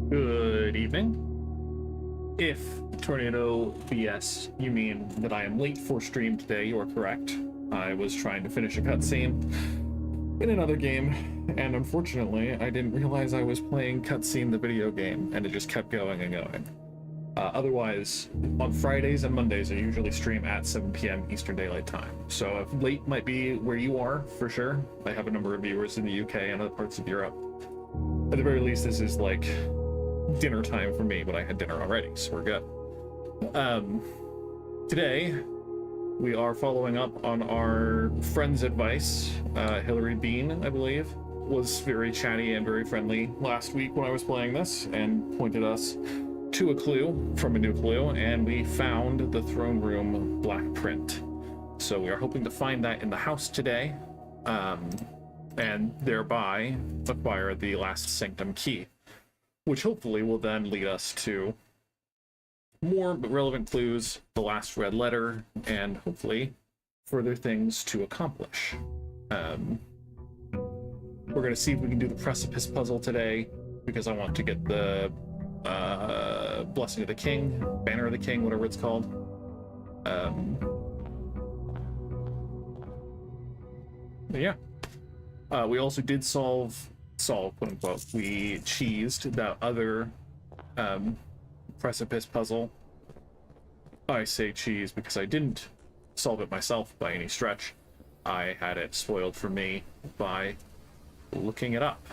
Good evening. If Tornado BS, you mean that I am late for stream today, you are correct. I was trying to finish a cutscene in another game, and unfortunately, I didn't realize I was playing cutscene the video game, and it just kept going and going. Otherwise, on Fridays and Mondays, I usually stream at 7 p.m. Eastern Daylight Time. So if late might be where you are, for sure. I have a number of viewers in the UK and other parts of Europe. At the very least, this is like dinner time for me, but I had dinner already, so we're good. Today, we are following up on our friend's advice. Hilary Bean, I believe, was very chatty and very friendly last week when I was playing this, and pointed us to a clue from a new clue, and we found the throne room blackprint. So we are hoping to find that in the house today, and thereby acquire the last Sanctum key, which hopefully will then lead us to more relevant clues, the last red letter, and hopefully further things to accomplish. We're going to see if we can do the precipice puzzle today, because I want to get the Blessing of the King, Banner of the King, whatever it's called. Yeah. We also did solve, quote unquote, we cheesed that other precipice puzzle. I say cheese because I didn't solve it myself by any stretch. I had it spoiled for me by looking it up.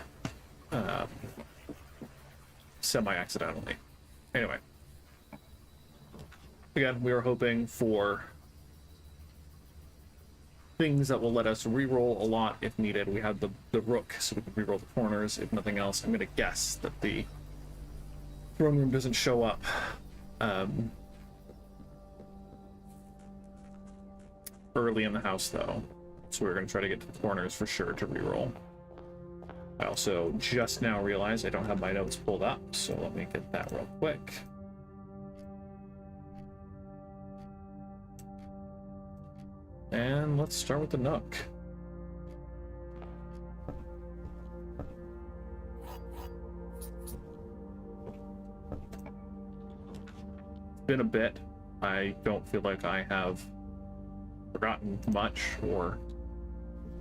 Semi-accidentally. Anyway. Again, we are hoping for things that will let us re-roll a lot if needed. We have the rook, so we can re-roll the corners. If nothing else, I'm going to guess that the throne room doesn't show up. Early in the house, though. So we're going to try to get to the corners for sure to re-roll. I also just now realized I don't have my notes pulled up, so let me get that real quick. And let's start with the nook. It's been a bit. I don't feel like I have forgotten much or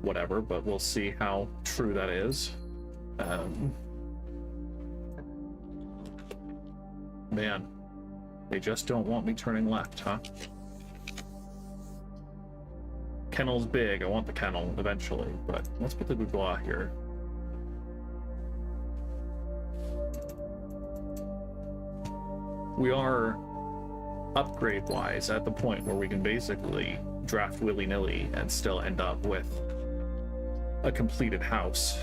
whatever, but we'll see how true that is. Man, they just don't want me turning left, huh? Kennel's big. I want the kennel eventually, but let's put the boudoir here. We are upgrade-wise at the point where we can basically draft willy-nilly and still end up with a completed house,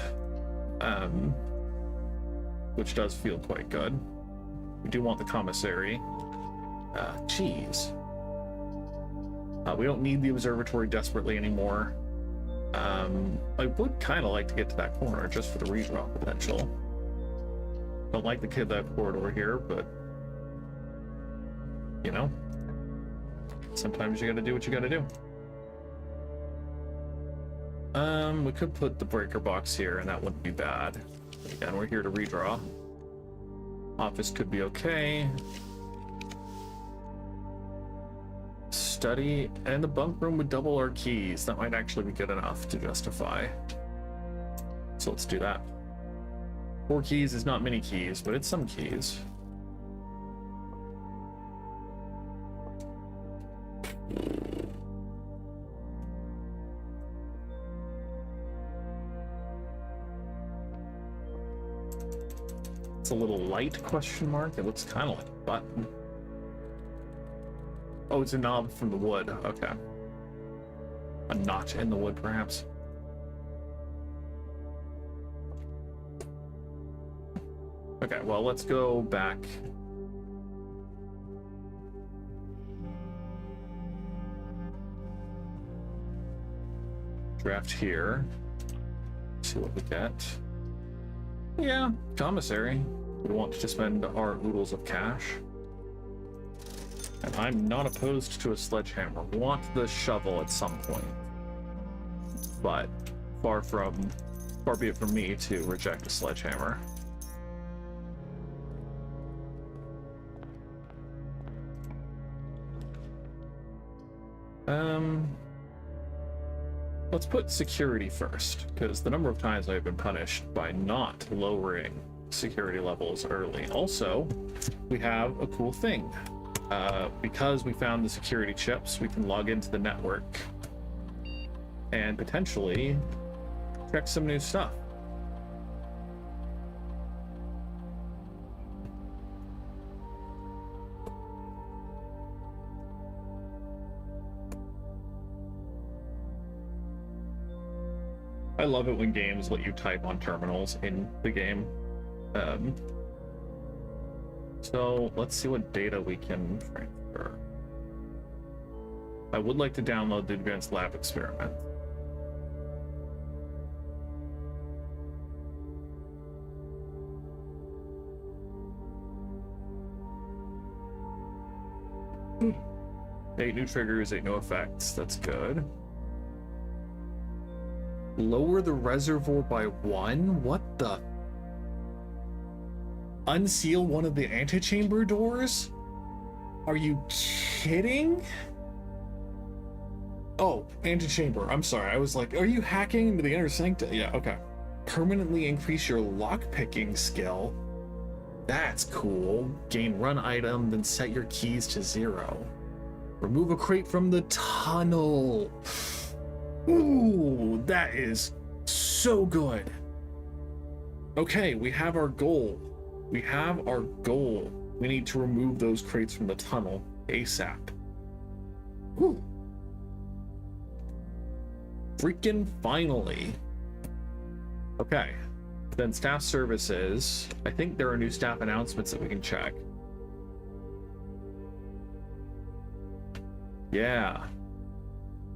which does feel quite good. We do want the commissary. Cheese. We don't need the observatory desperately anymore. I would kind of like to get to that corner just for the redraw potential. Don't like that corridor here, but you know, sometimes you gotta do what you gotta do. We could put the breaker box here, and that wouldn't be bad. Again, we're here to redraw. Office could be okay. Study and the bunk room would double our keys. That might actually be good enough to justify. So let's do that. 4 keys is not many keys, but it's some keys. It's a little light, question mark. It looks kind of like a button. Oh, it's a knob from the wood. Okay. A notch in the wood, perhaps. Okay, well, let's go back. Draft here. See what we get. Yeah, commissary. We want to spend our oodles of cash. And I'm not opposed to a sledgehammer. Want the shovel at some point. But far be it from me to reject a sledgehammer. Let's put security first, because the number of times I've been punished by not lowering security levels early. Also, we have a cool thing. Because we found the security chips, we can log into the network and potentially check some new stuff. I love it when games let you type on terminals in the game. So let's see what data we can transfer. I would like to download the advanced lab experiment. Eight new triggers, 8 new effects. That's good. Lower the reservoir by 1? What the? Unseal one of the antechamber doors? Are you kidding? Oh, antechamber. I'm sorry. I was like, are you hacking into the inner sanctum? Yeah, okay. Permanently increase your lockpicking skill. That's cool. Gain run item, then set your keys to 0. Remove a crate from the tunnel. Ooh, that is so good. Okay, we have our goal. We have our goal. We need to remove those crates from the tunnel ASAP. Whew. Freaking finally. Okay, then staff services. I think there are new staff announcements that we can check. Yeah.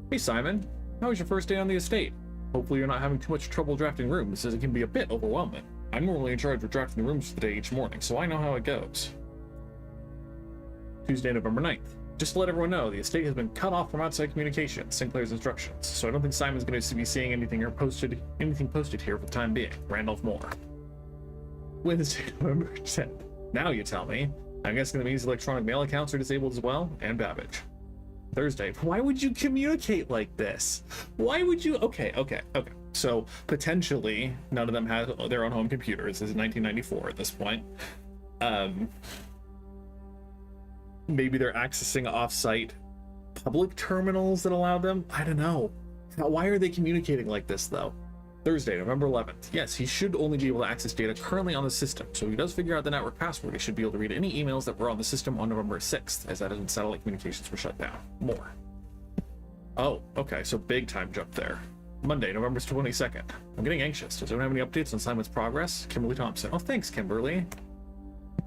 Hey Simon, how was your first day on the estate? Hopefully you're not having too much trouble drafting rooms, as it can be a bit overwhelming. I'm normally in charge of drafting the rooms for the day each morning, so I know how it goes. Tuesday, November 9th. Just to let everyone know, the estate has been cut off from outside communication, Sinclair's instructions, so I don't think Simon's going to be seeing anything posted here for the time being. Randolph Moore. Wednesday, November 10th. Now you tell me. I guess going to mean his electronic mail accounts are disabled as well, and Babbage. Thursday. Why would you communicate like this? Why would you? Okay. So potentially none of them have their own home computers. This is 1994 at this point. Maybe they're accessing off-site public terminals that allow them. I don't know. Why are they communicating like this though? Thursday, November 11th. Yes, he should only be able to access data currently on the system. So if he does figure out the network password, he should be able to read any emails that were on the system on November 6th, as that is when satellite communications were shut down. More. Oh, okay, so big time jump there. Monday, November 22nd. I'm getting anxious. Does anyone have any updates on Simon's progress? Kimberly Thompson. Oh, thanks, Kimberly.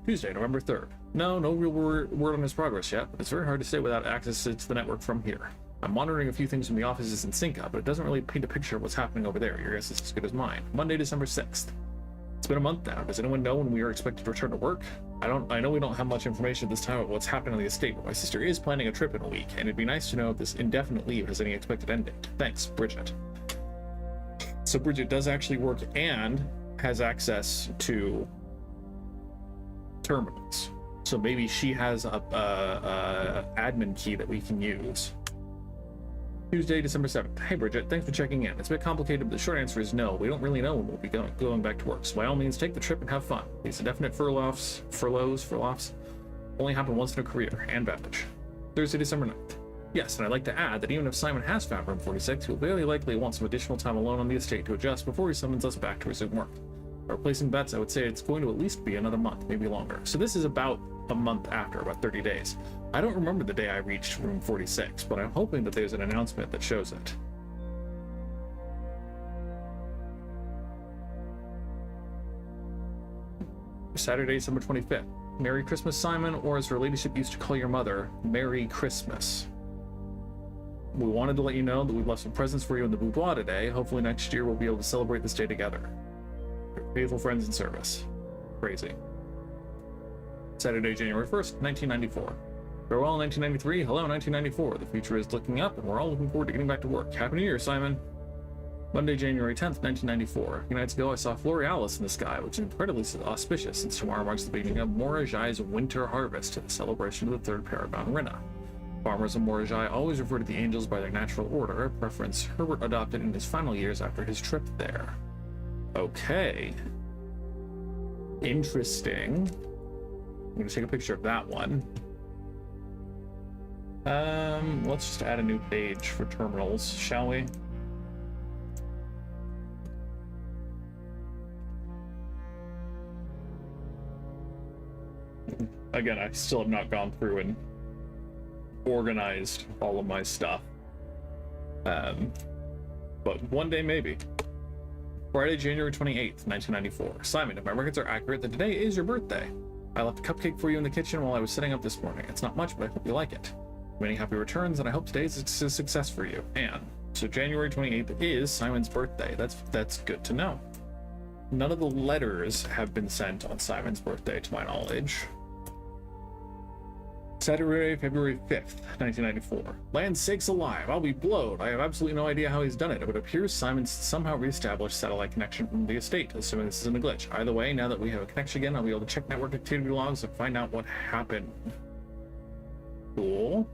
Tuesday, November 3rd. No real word on his progress yet, but it's very hard to say without access to the network from here. I'm monitoring a few things from the offices in Synca, but it doesn't really paint a picture of what's happening over there. Your guess is as good as mine. Monday, December 6th. It's been a month now. Does anyone know when we are expected to return to work? I know we don't have much information at this time about what's happening on the estate, but my sister is planning a trip in a week, and it'd be nice to know if this indefinite leave has any expected end date. Thanks, Bridget. So Bridget does actually work and has access to terminals. So maybe she has a admin key that we can use. Tuesday, December 7th. Hey Bridget, thanks for checking in. It's a bit complicated, but the short answer is no. We don't really know when we'll be going back to work. So by all means, take the trip and have fun. These indefinite furloughs only happen once in a career, and Babbage. Thursday, December 9th. Yes, and I'd like to add that even if Simon has found room 46, he will very likely want some additional time alone on the estate to adjust before he summons us back to resume work. By placing bets, I would say it's going to at least be another month, maybe longer. So this is about a month after, about 30 days. I don't remember the day I reached room 46, but I'm hoping that there's an announcement that shows it. Saturday, December 25th. Merry Christmas, Simon, or as her ladyship used to call your mother, Merry Christmas. We wanted to let you know that we've left some presents for you in the boudoir today. Hopefully next year we'll be able to celebrate this day together. Your faithful friends in service. Crazy. Saturday, January 1st, 1994. Farewell 1993, hello 1994. The future is looking up, and we're all looking forward to getting back to work. Happy New Year, Simon. Monday, January 10th, 1994. A few nights ago, I saw Florealis in the sky, which is incredibly auspicious since tomorrow marks the beginning of Morajai's winter harvest to the celebration of the third Paragon Rina. Farmers of Morajai always refer to the angels by their natural order, a preference Herbert adopted in his final years after his trip there. Okay. Interesting. I'm going to take a picture of that one. Let's just add a new page for terminals, shall we? Again, I still have not gone through and organized all of my stuff. But one day maybe. Friday, January 28th, 1994. Simon, if my records are accurate, then today is your birthday. I left a cupcake for you in the kitchen while I was setting up this morning. It's not much, but I hope you like it. Many happy returns, and I hope today is a success for you. Anne. So January 28th is Simon's birthday. That's good to know. None of the letters have been sent on Simon's birthday, to my knowledge. Saturday, February 5th, 1994. Land's sakes alive, I'll be blowed. I have absolutely no idea how he's done it. It appears Simon's somehow reestablished satellite connection from the estate, assuming this isn't a glitch. Either way, now that we have a connection again, I'll be able to check network activity logs and find out what happened. Cool.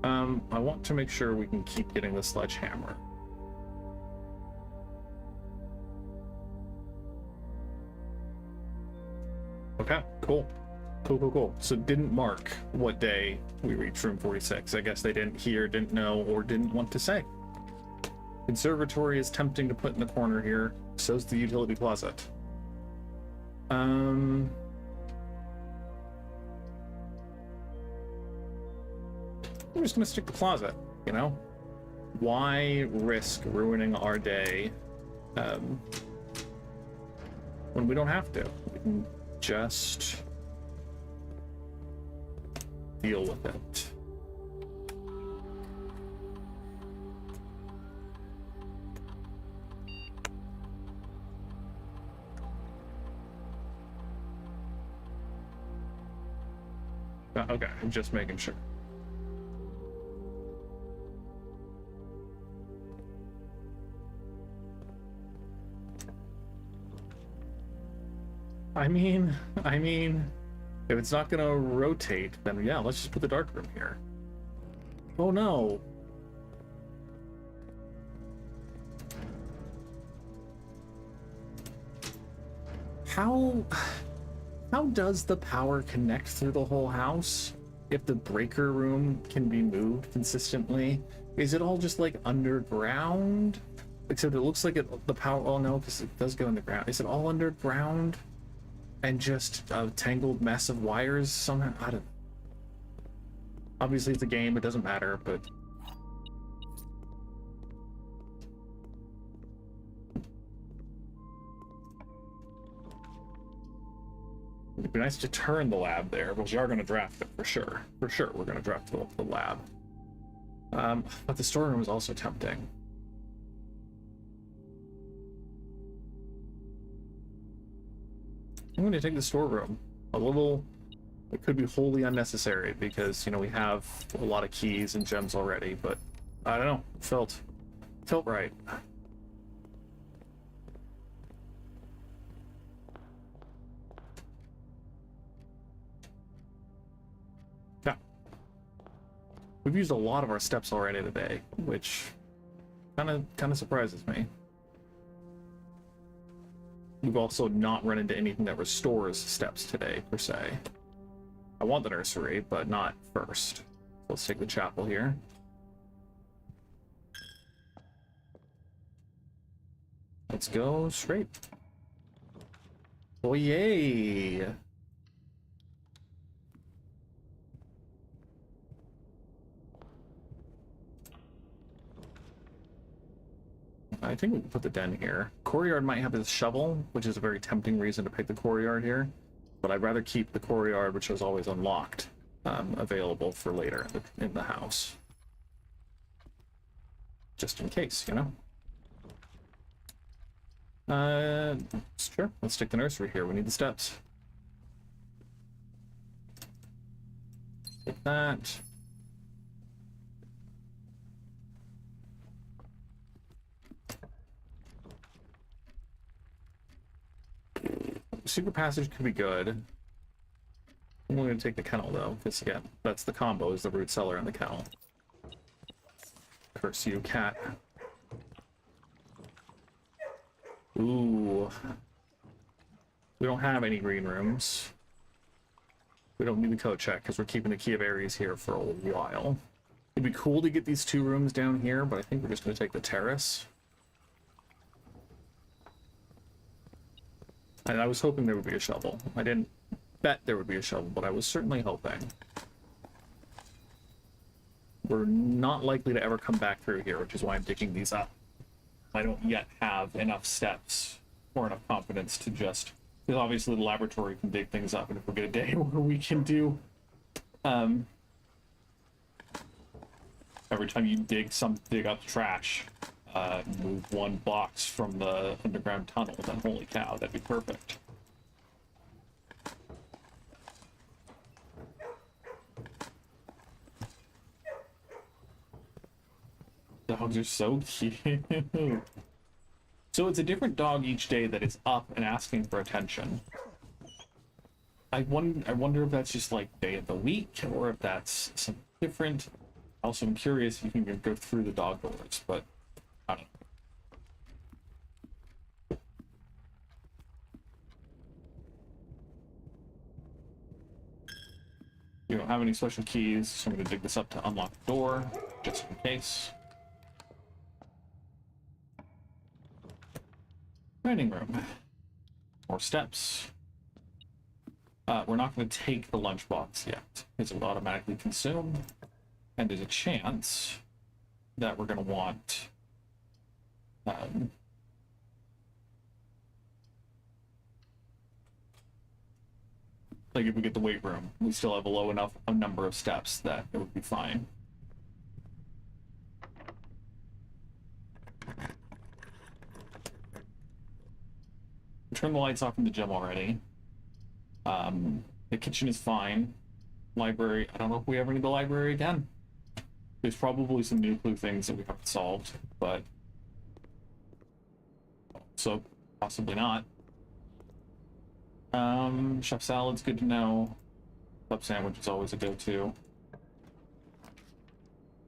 I want to make sure we can keep getting the sledgehammer. Okay, cool. Cool. So it didn't mark what day we reached room 46. I guess they didn't hear, didn't know, or didn't want to say. Conservatory is tempting to put in the corner here. So's the utility closet. I'm just gonna stick the closet, you know? Why risk ruining our day when we don't have to? We can just deal with it. Okay, I'm just making sure. I mean, if it's not gonna rotate, then yeah, let's just put the dark room here. Oh no. How does the power connect through the whole house if the breaker room can be moved consistently? Is it all just like underground? Except it looks like the power, oh no, because it does go underground. Is it all underground? And just a tangled mess of wires somehow? I don't... Obviously it's a game, it doesn't matter, but... It'd be nice to turn the lab there, but we are going to draft it, for sure. For sure, we're going to draft the lab. But the storeroom is also tempting. I'm going to take the storeroom. It could be wholly unnecessary because, you know, we have a lot of keys and gems already, but I don't know. Felt right. Yeah. We've used a lot of our steps already today, which kind of surprises me. We've also not run into anything that restores steps today, per se. I want the nursery, but not first. So let's take the chapel here. Let's go straight. Oh, yay! I think we can put the den here. Courtyard might have his shovel, which is a very tempting reason to pick the courtyard here. But I'd rather keep the courtyard, which is always unlocked, available for later in the house. Just in case, you know? Sure, let's stick the nursery here. We need the steps. Take that. secret passage could be good. I'm going to take the kennel though, because again, that's the combo, is the root cellar and the kennel. Curse you, cat. Ooh. We don't have any green rooms. We don't need the code check because we're keeping the Key of Ares here for a while. It'd be cool to get these 2 rooms down here, but I think we're just going to take the terrace. And I was hoping there would be a shovel. I didn't bet there would be a shovel, but I was certainly hoping. We're not likely to ever come back through here, which is why I'm digging these up. I don't yet have enough steps or enough confidence to just... Because obviously the laboratory can dig things up, and if we get a day where we can do... every time you dig up trash, move 1 box from the underground tunnel, then holy cow, that'd be perfect. Dogs are so cute. So it's a different dog each day that is up and asking for attention. I wonder if that's just like day of the week, or if that's something different. Also, I'm curious if you can go through the dog doors, but I don't know. You don't have any special keys, so I'm going to dig this up to unlock the door, just in case. Dining room. More steps. We're not going to take the lunchbox yet, because it will automatically consume. And there's a chance that we're going to want... like if we get the weight room, we still have a low enough number of steps that it would be fine. Turn the lights off in the gym already. The kitchen is fine. Library, I don't know if we ever need the library again. There's probably some new clue things that we haven't solved, but... so, possibly not. Chef salad's good to know. Club sandwich is always a go-to.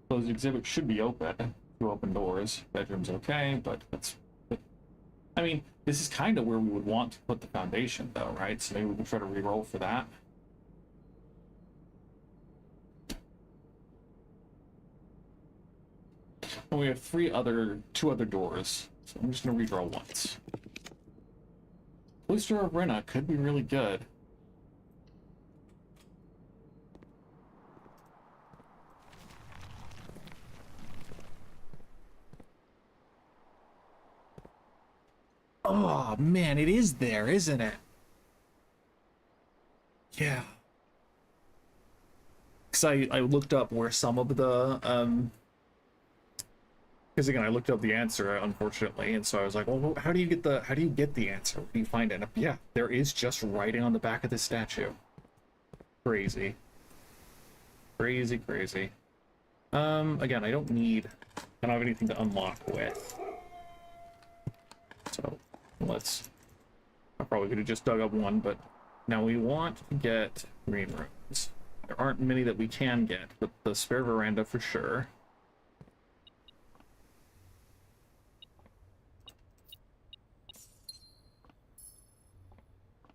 Closed exhibit should be open. 2 open doors. Bedroom's okay, but that's... I mean, this is kind of where we would want to put the foundation, though, right? So maybe we can try to re-roll for that. And we have 2 other doors, so I'm just gonna re-roll once. Oyster of Rena could be really good. Oh, man, it is there, isn't it? Yeah. Because I looked up where some of the, because again, I looked up the answer, unfortunately, and so I was like, well, how do you get the answer? Where do you find it? And yeah, there is just writing on the back of this statue. Crazy. Crazy, crazy. Again, I don't have anything to unlock with. So, I probably could have just dug up 1, but now we want to get green rooms. There aren't many that we can get, but the spare veranda for sure.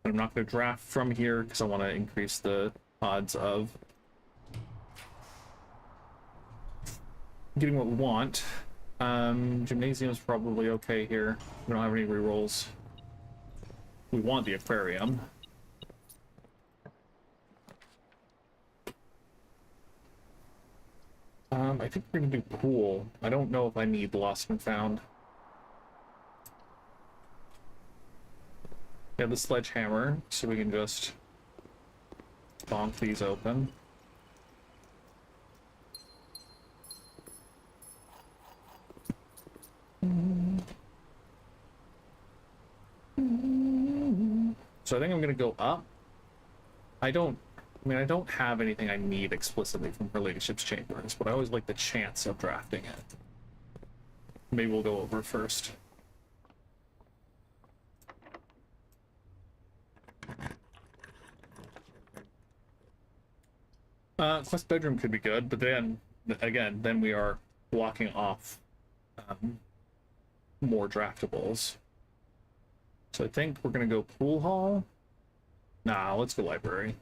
I'm not going to draft from here because I want to increase the odds of getting what we want. Gymnasium's probably okay here. We don't have any rerolls. We want the aquarium. I think we're gonna do pool. I don't know if I need lost and found. We have the sledgehammer, so we can just bonk these open. So I think I'm gonna go up. I don't have anything I need explicitly from relationships chambers, but I always like the chance of drafting it. Maybe we'll go over first. Quest bedroom could be good, but then, again, then we are blocking off more draftables. So I think we're going to go pool hall. Nah, let's go library.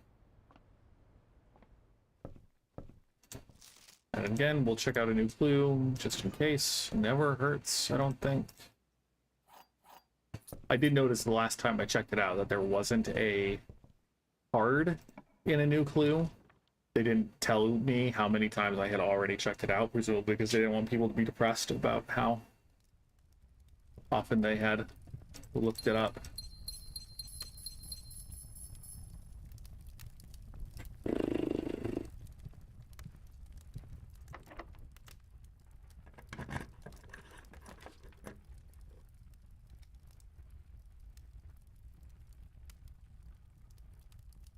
And again, we'll check out a new clue, just in case. Never hurts, I don't think. I did notice the last time I checked it out that there wasn't a card in a new clue. They didn't tell me how many times I had already checked it out, presumably because they didn't want people to be depressed about how often they had looked it up.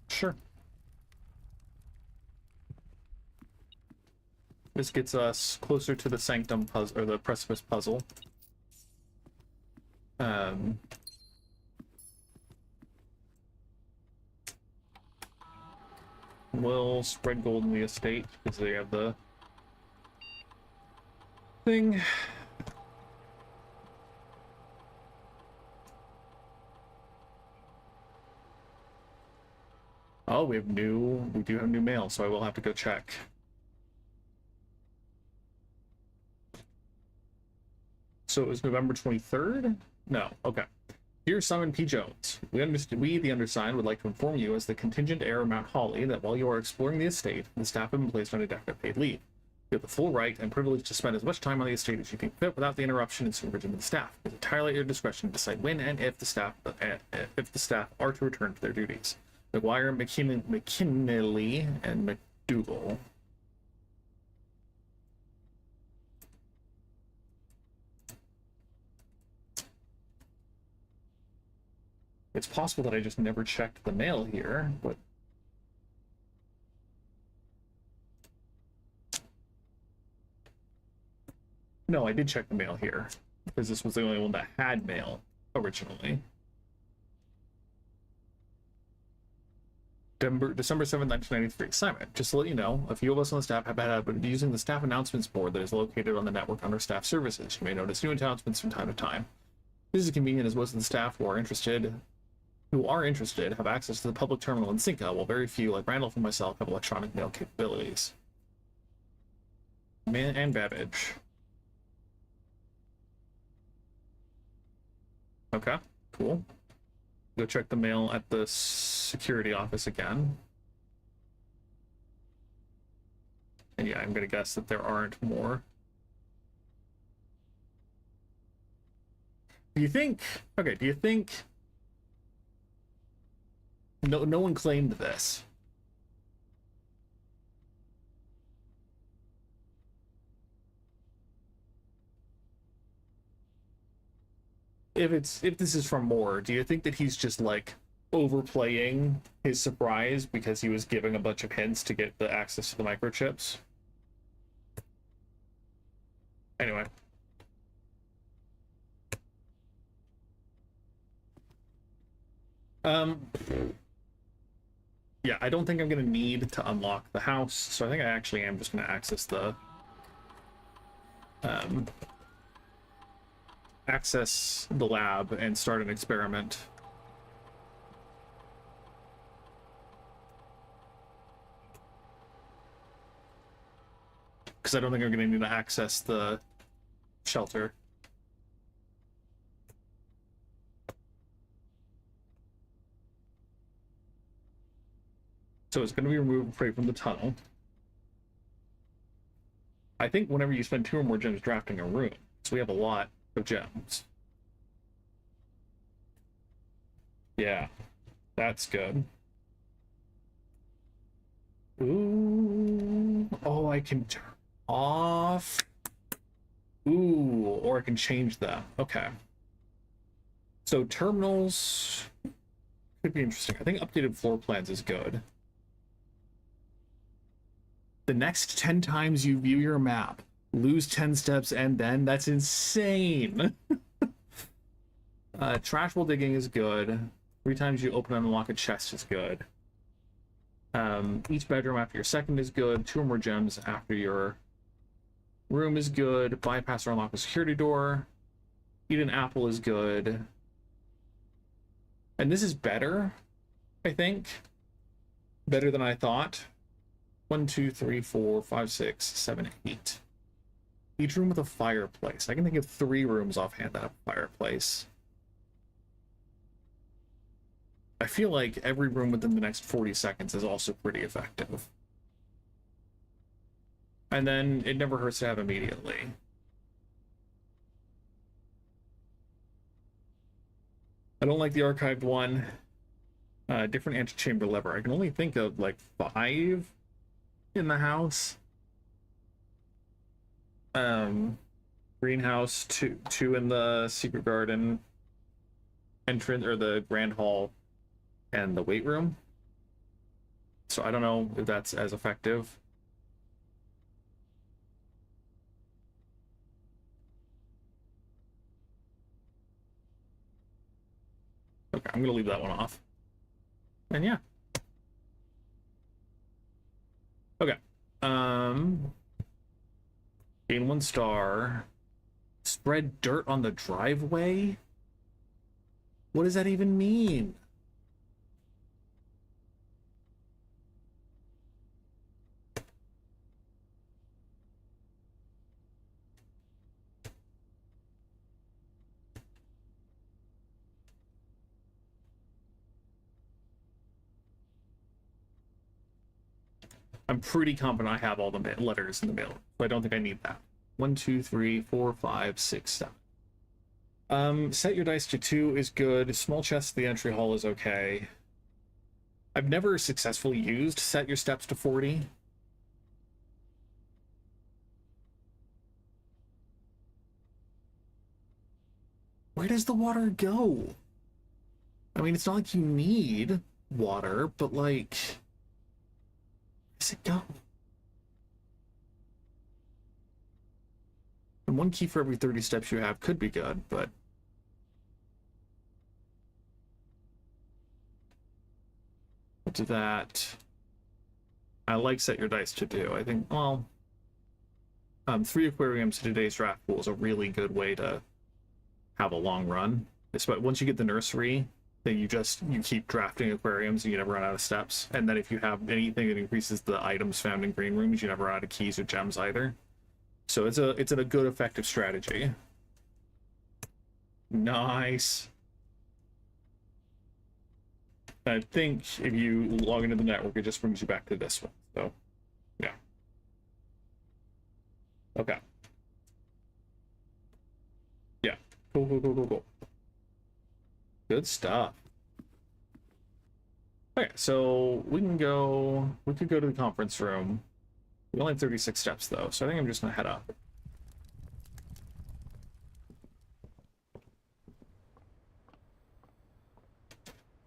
Sure. This gets us closer to the Sanctum puzzle, or the precipice puzzle. We'll spread gold in the estate because they have the thing. Oh, we do have new mail, so I will have to go check. So it was November 23rd? No, okay. Dear Simon P. Jones, we, the undersigned, would like to inform you as the contingent heir of Mount Holly that while you are exploring the estate, the staff have been placed on indefinite paid leave. You have the full right and privilege to spend as much time on the estate as you think fit without the interruption and supervision of the staff. It's entirely at your discretion to decide when and if the staff are to return to their duties. McGuire, McKinley, and McDougal. It's possible that I just never checked the mail here, but no, I did check the mail here because this was the only one that had mail originally. December 7th, 1993. Simon, just to let you know, a few of us on the staff have been using the staff announcements board that is located on the network under staff services. You may notice new announcements from time to time. This is convenient as most of the staff who are interested have access to the public terminal in Cinca, while very few, like Randolph and myself, have electronic mail capabilities. Man and Babbage. Okay, cool. Go check the mail at the security office again. And yeah, I'm gonna guess that there aren't more. Do you think no one claimed this? If this is from Moore, do you think that he's just like overplaying his surprise because he was giving a bunch of hints to get the access to the microchips? Anyway. Yeah, I don't think I'm gonna need to unlock the house, so I think I actually am just gonna access the lab and start an experiment. Because I don't think I'm gonna need to access the shelter. So it's going to be removed prey from the tunnel. I think whenever you spend 2 or more gems drafting a room, so we have a lot of gems. Yeah, that's good. Ooh, oh, I can turn off. Ooh, or I can change that. Okay. So terminals could be interesting. I think updated floor plans is good. The next 10 times you view your map, lose 10 steps and then? That's insane. Trash while digging is good. 3 times you open and unlock a chest is good. Each bedroom after your second is good. 2 or more gems after your room is good. Bypass or unlock a security door. Eat an apple is good. And this is better, I think. Better than I thought. 1, 2, 3, 4, 5, 6, 7, 8. Each room with a fireplace. I can think of 3 rooms offhand that have a fireplace. I feel like every room within the next 40 seconds is also pretty effective. And then it never hurts to have immediately. I don't like the archived one. Different antechamber lever. I can only think of like 5 in the house. Greenhouse, two in the secret garden entrance, or the grand hall, and the weight room. So I don't know if that's as effective. Okay, I'm gonna leave that one off. And yeah. Okay. Gain 1 star. Spread dirt on the driveway? What does that even mean? I'm pretty confident I have all the letters in the mail, so I don't think I need that. 1, 2, 3, 4, 5, 6, 7. Set your dice to 2 is good. Small chest to the entry hall is okay. I've never successfully used set your steps to 40. Where does the water go? I mean, it's not like you need water, but like, where does it go? And 1 key for every 30 steps you have could be good, but to that, I like set your dice to do. I think, well, 3 aquariums in today's draft pool is a really good way to have a long run. But once you get the nursery, then you keep drafting aquariums and you never run out of steps. And then if you have anything that increases the items found in green rooms, you never run out of keys or gems either. So it's a good effective strategy. Nice. I think if you log into the network, it just brings you back to this one. So, yeah. Okay. Yeah. Cool. Good stuff. Okay, so we could go to the conference room. We only have 36 steps though, so I think I'm just gonna head up.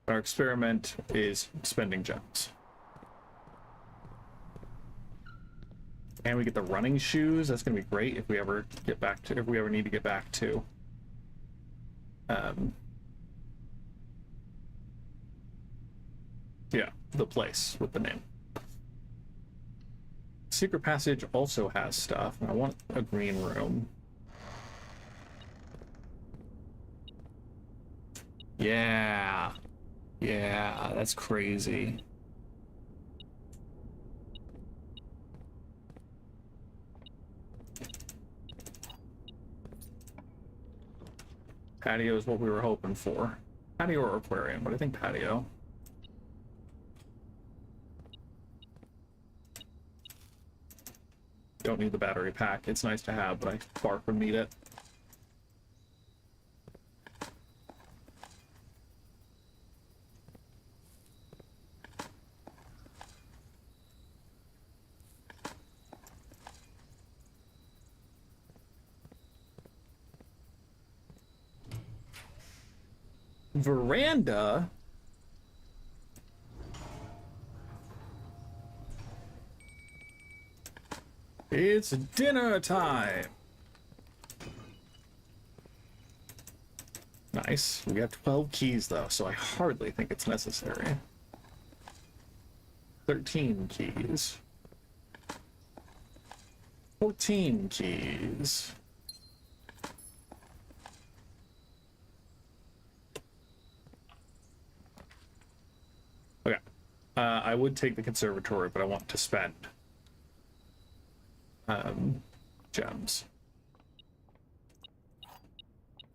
Our experiment is spending gems. And we get the running shoes. That's gonna be great if we ever need to get back to yeah, the place with the name. Secret passage also has stuff. I want a green room. Yeah, that's crazy. Patio is what we were hoping for. Patio or aquarium, but I think patio. Don't need the battery pack. It's nice to have, but I far from need it. Veranda? It's dinner time! Nice. We have 12 keys though, so I hardly think it's necessary. 13 keys. 14 keys. Okay. I would take the conservatory, but I want to spend gems.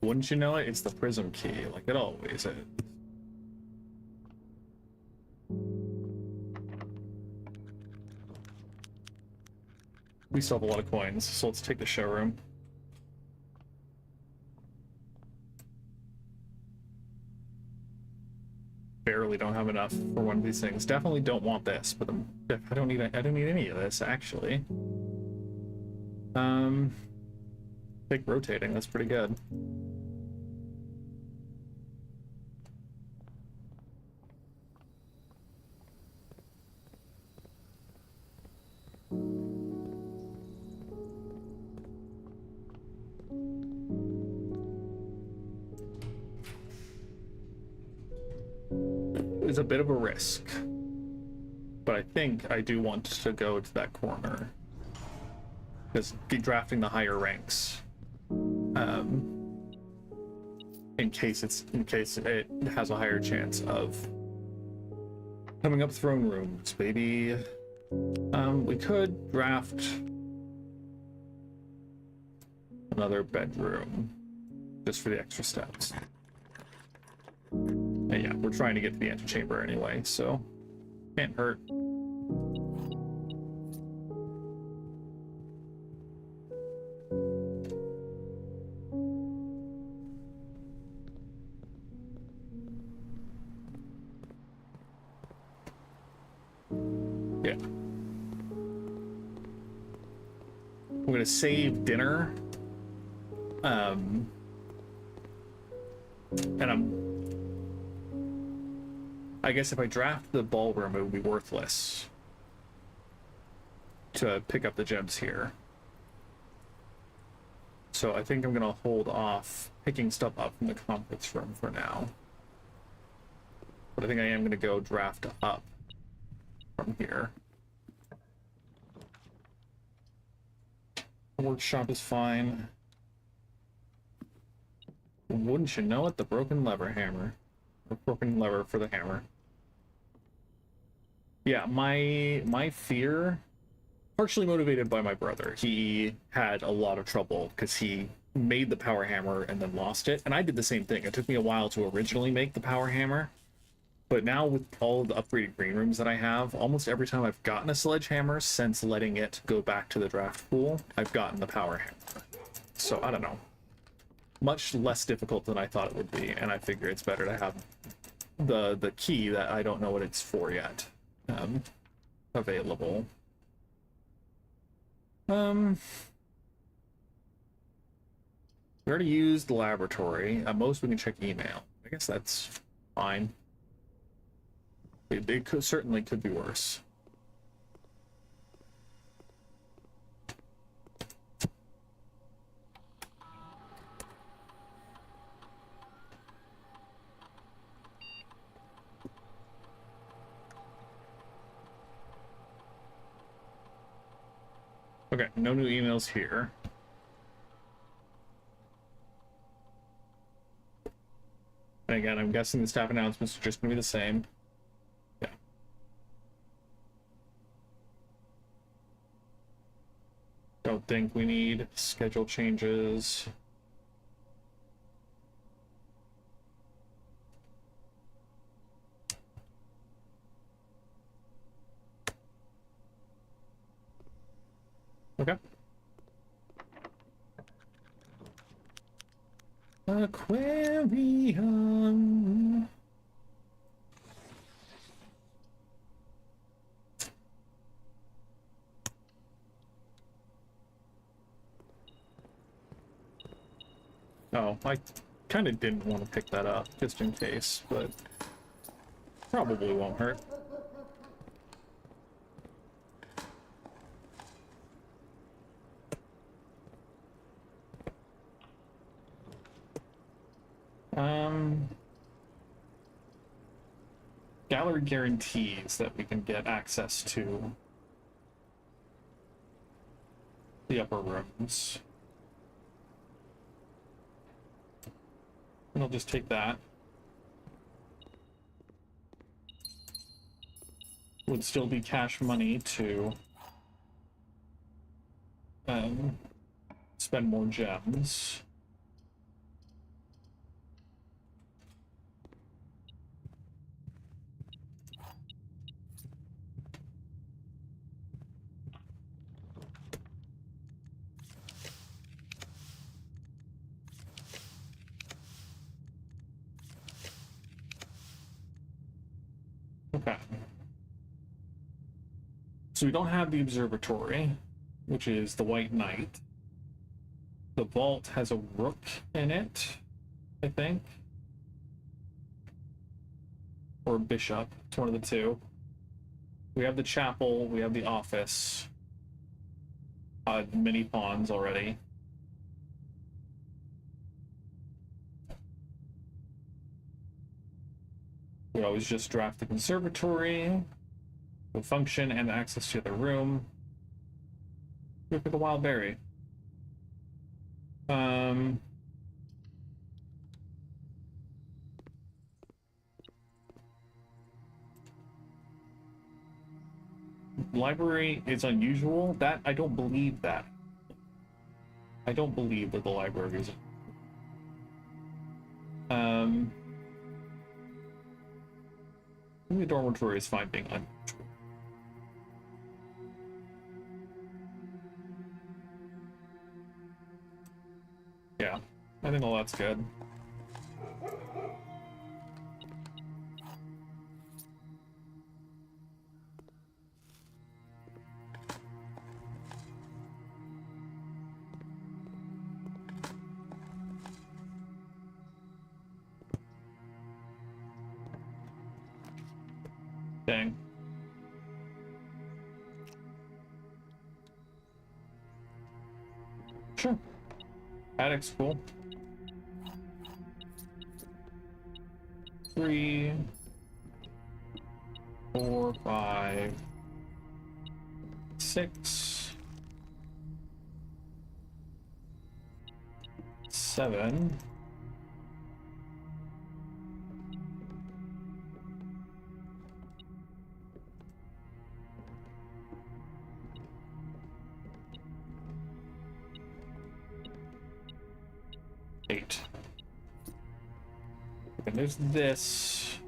Wouldn't you know it? It's the prism key, like it always is. We still have a lot of coins, so let's take the showroom. Barely don't have enough for one of these things. Definitely don't want this, but I don't need any of this actually. Take rotating, that's pretty good. It's a bit of a risk, but I think I do want to go to that corner because drafting the higher ranks, in case it has a higher chance of coming up throne rooms. Maybe we could draft another bedroom just for the extra steps. And yeah, we're trying to get to the antechamber anyway, so can't hurt. Yeah. I'm gonna save dinner. And I guess if I draft the ballroom, it would be worthless to pick up the gems here. So I think I'm gonna hold off picking stuff up from the conference room for now. But I think I am gonna go draft up from here. The workshop is fine. Wouldn't you know it, the broken lever hammer. Or broken lever for the hammer. Yeah, my fear, partially motivated by my brother. He had a lot of trouble because he made the power hammer and then lost it. And I did the same thing. It took me a while to originally make the power hammer. But now with all of the upgraded green rooms that I have, almost every time I've gotten a sledgehammer since letting it go back to the draft pool, I've gotten the power hammer. So I don't know. Much less difficult than I thought it would be, and I figure it's better to have the key that I don't know what it's for yet available. We already used the laboratory. At most we can check email. I guess that's fine. It certainly could be worse. Okay, no new emails here. And again, I'm guessing the staff announcements are just going to be the same. Yeah. Don't think we need schedule changes. Okay. Aquarium. Oh, I kind of didn't want to pick that up just in case, but probably won't hurt. gallery guarantees that we can get access to the upper rooms. And I'll just take that. Would still be cash money to spend more gems. Okay. So we don't have the observatory, which is the White Knight. The vault has a rook in it, I think. Or a bishop. It's one of the two. We have the chapel, we have the office. Mini pawns already. We always just draft the conservatory, the function, and access to the room. We pick a wild berry. Library is unusual. That I don't believe that. I don't believe that the library is. The dormitory is fine being unusual. Yeah, I think all that's good. Dang. Sure. Attic's cool. 3, 4, 5, 6, 7. And there's this.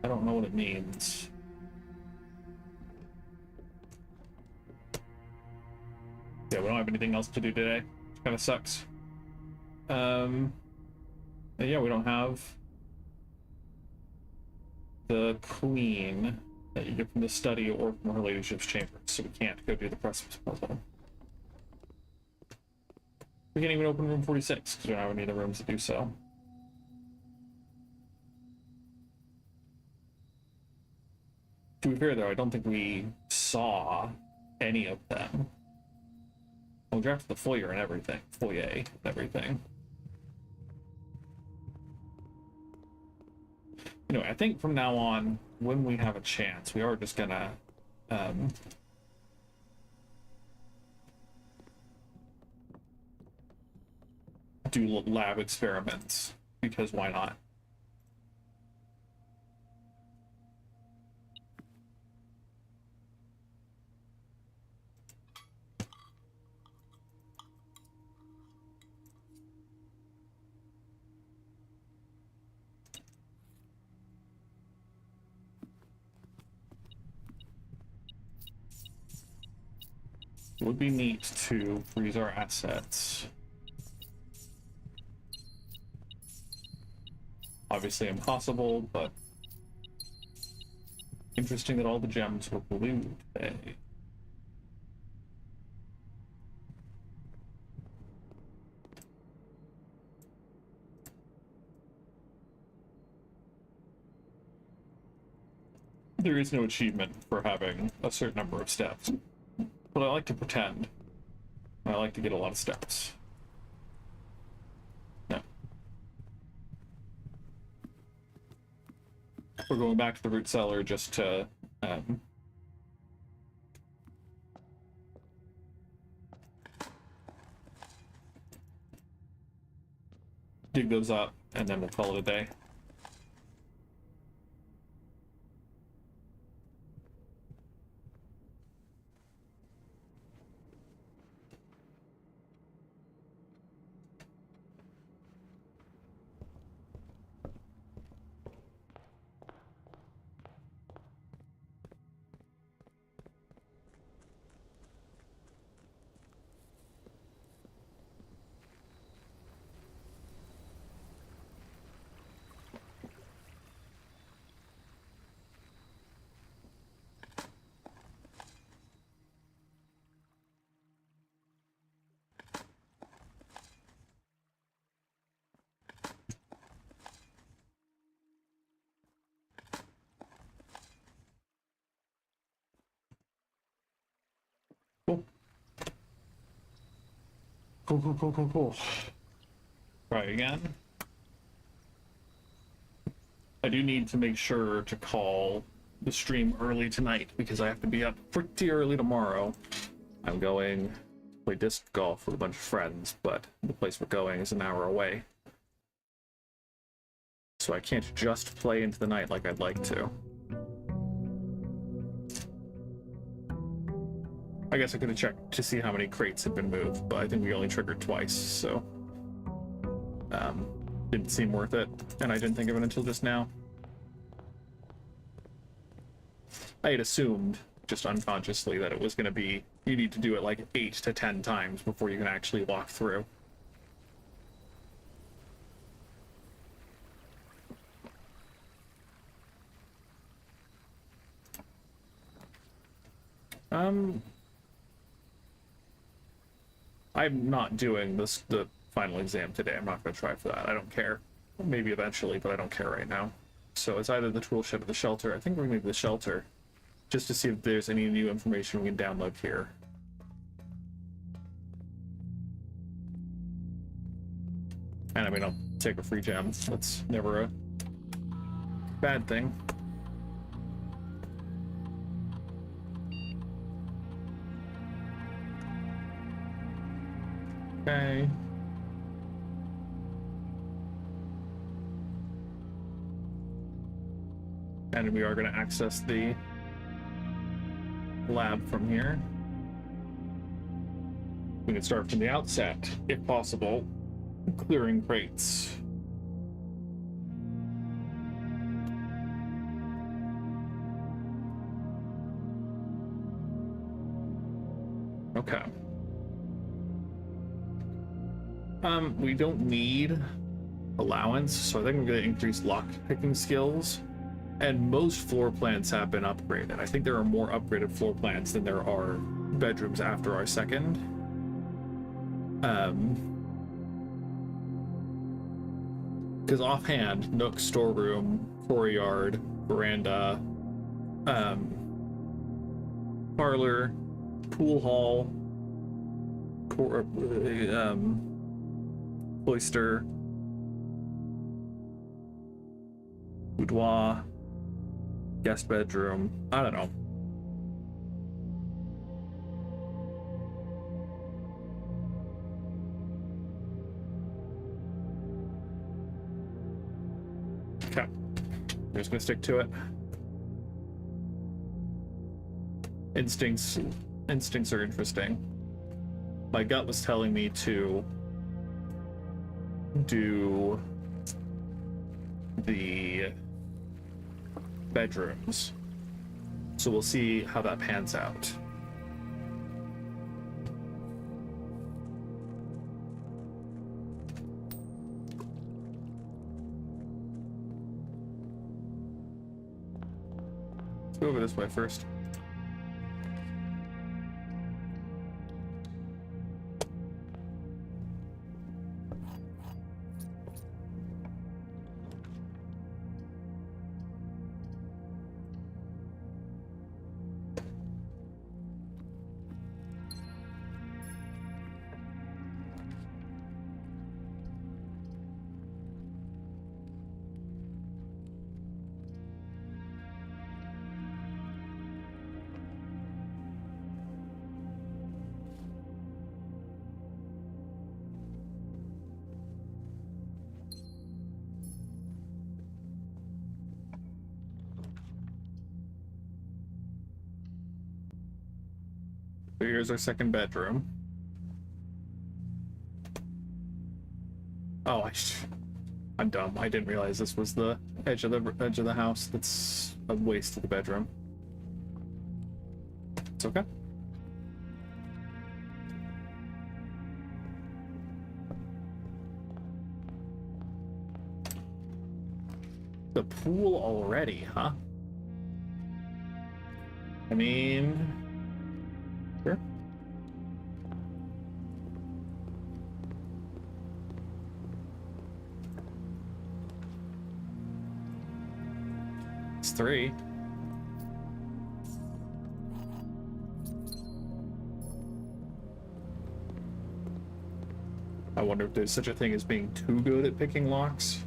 I don't know what it means. Yeah, we don't have anything else to do today. Which kind of sucks. Yeah, we don't have the queen that you get from the study or from her ladyship's chambers, so we can't go do the precipice puzzle. We can't even open room 46 because we don't have any of the rooms to do so. To be fair, though, I don't think we saw any of them. We drafted the foyer and everything. Foyer and everything. Anyway, I think from now on, when we have a chance, we are just gonna do lab experiments, because why not? It would be neat to freeze our assets. Obviously impossible, but interesting that all the gems were blue today. There is no achievement for having a certain number of steps, but I like to pretend. I like to get a lot of steps. No. We're going back to the root cellar just to dig those up, and then we'll call it a day. Cool. Cool. Try again. I do need to make sure to call the stream early tonight because I have to be up pretty early tomorrow. I'm going to play disc golf with a bunch of friends, but the place we're going is an hour away. So I can't just play into the night like I'd like to. I guess I could have checked to see how many crates had been moved, but I think we only triggered twice, so didn't seem worth it, and I didn't think of it until just now. I had assumed, just unconsciously, that it was going to be, you need to do it like 8 to 10 times before you can actually walk through. I'm not doing the final exam today. I'm not going to try for that. I don't care. Maybe eventually, but I don't care right now. So it's either the tool shed or the shelter. I think we're going to do the shelter, just to see if there's any new information we can download here. And I mean, I'll take a free gem. That's never a bad thing. Okay. And we are going to access the lab from here. We can start from the outset, if possible, clearing crates. Okay. We don't need allowance, so I think we're going to increase lock picking skills. And most floor plans have been upgraded. I think there are more upgraded floor plans than there are bedrooms after our second. Because offhand, nook, storeroom, courtyard, veranda, parlor, pool hall, cloister, boudoir, guest bedroom. I don't know. Okay. I'm just gonna stick to it. Instincts are interesting. My gut was telling me to do the bedrooms, so we'll see how that pans out. Let's go over this way first. So here's our second bedroom. Oh, I'm dumb. I didn't realize this was the edge of the house. That's a waste of the bedroom. It's okay. The pool already, huh? I mean, sure. It's 3. I wonder if there's such a thing as being too good at picking locks.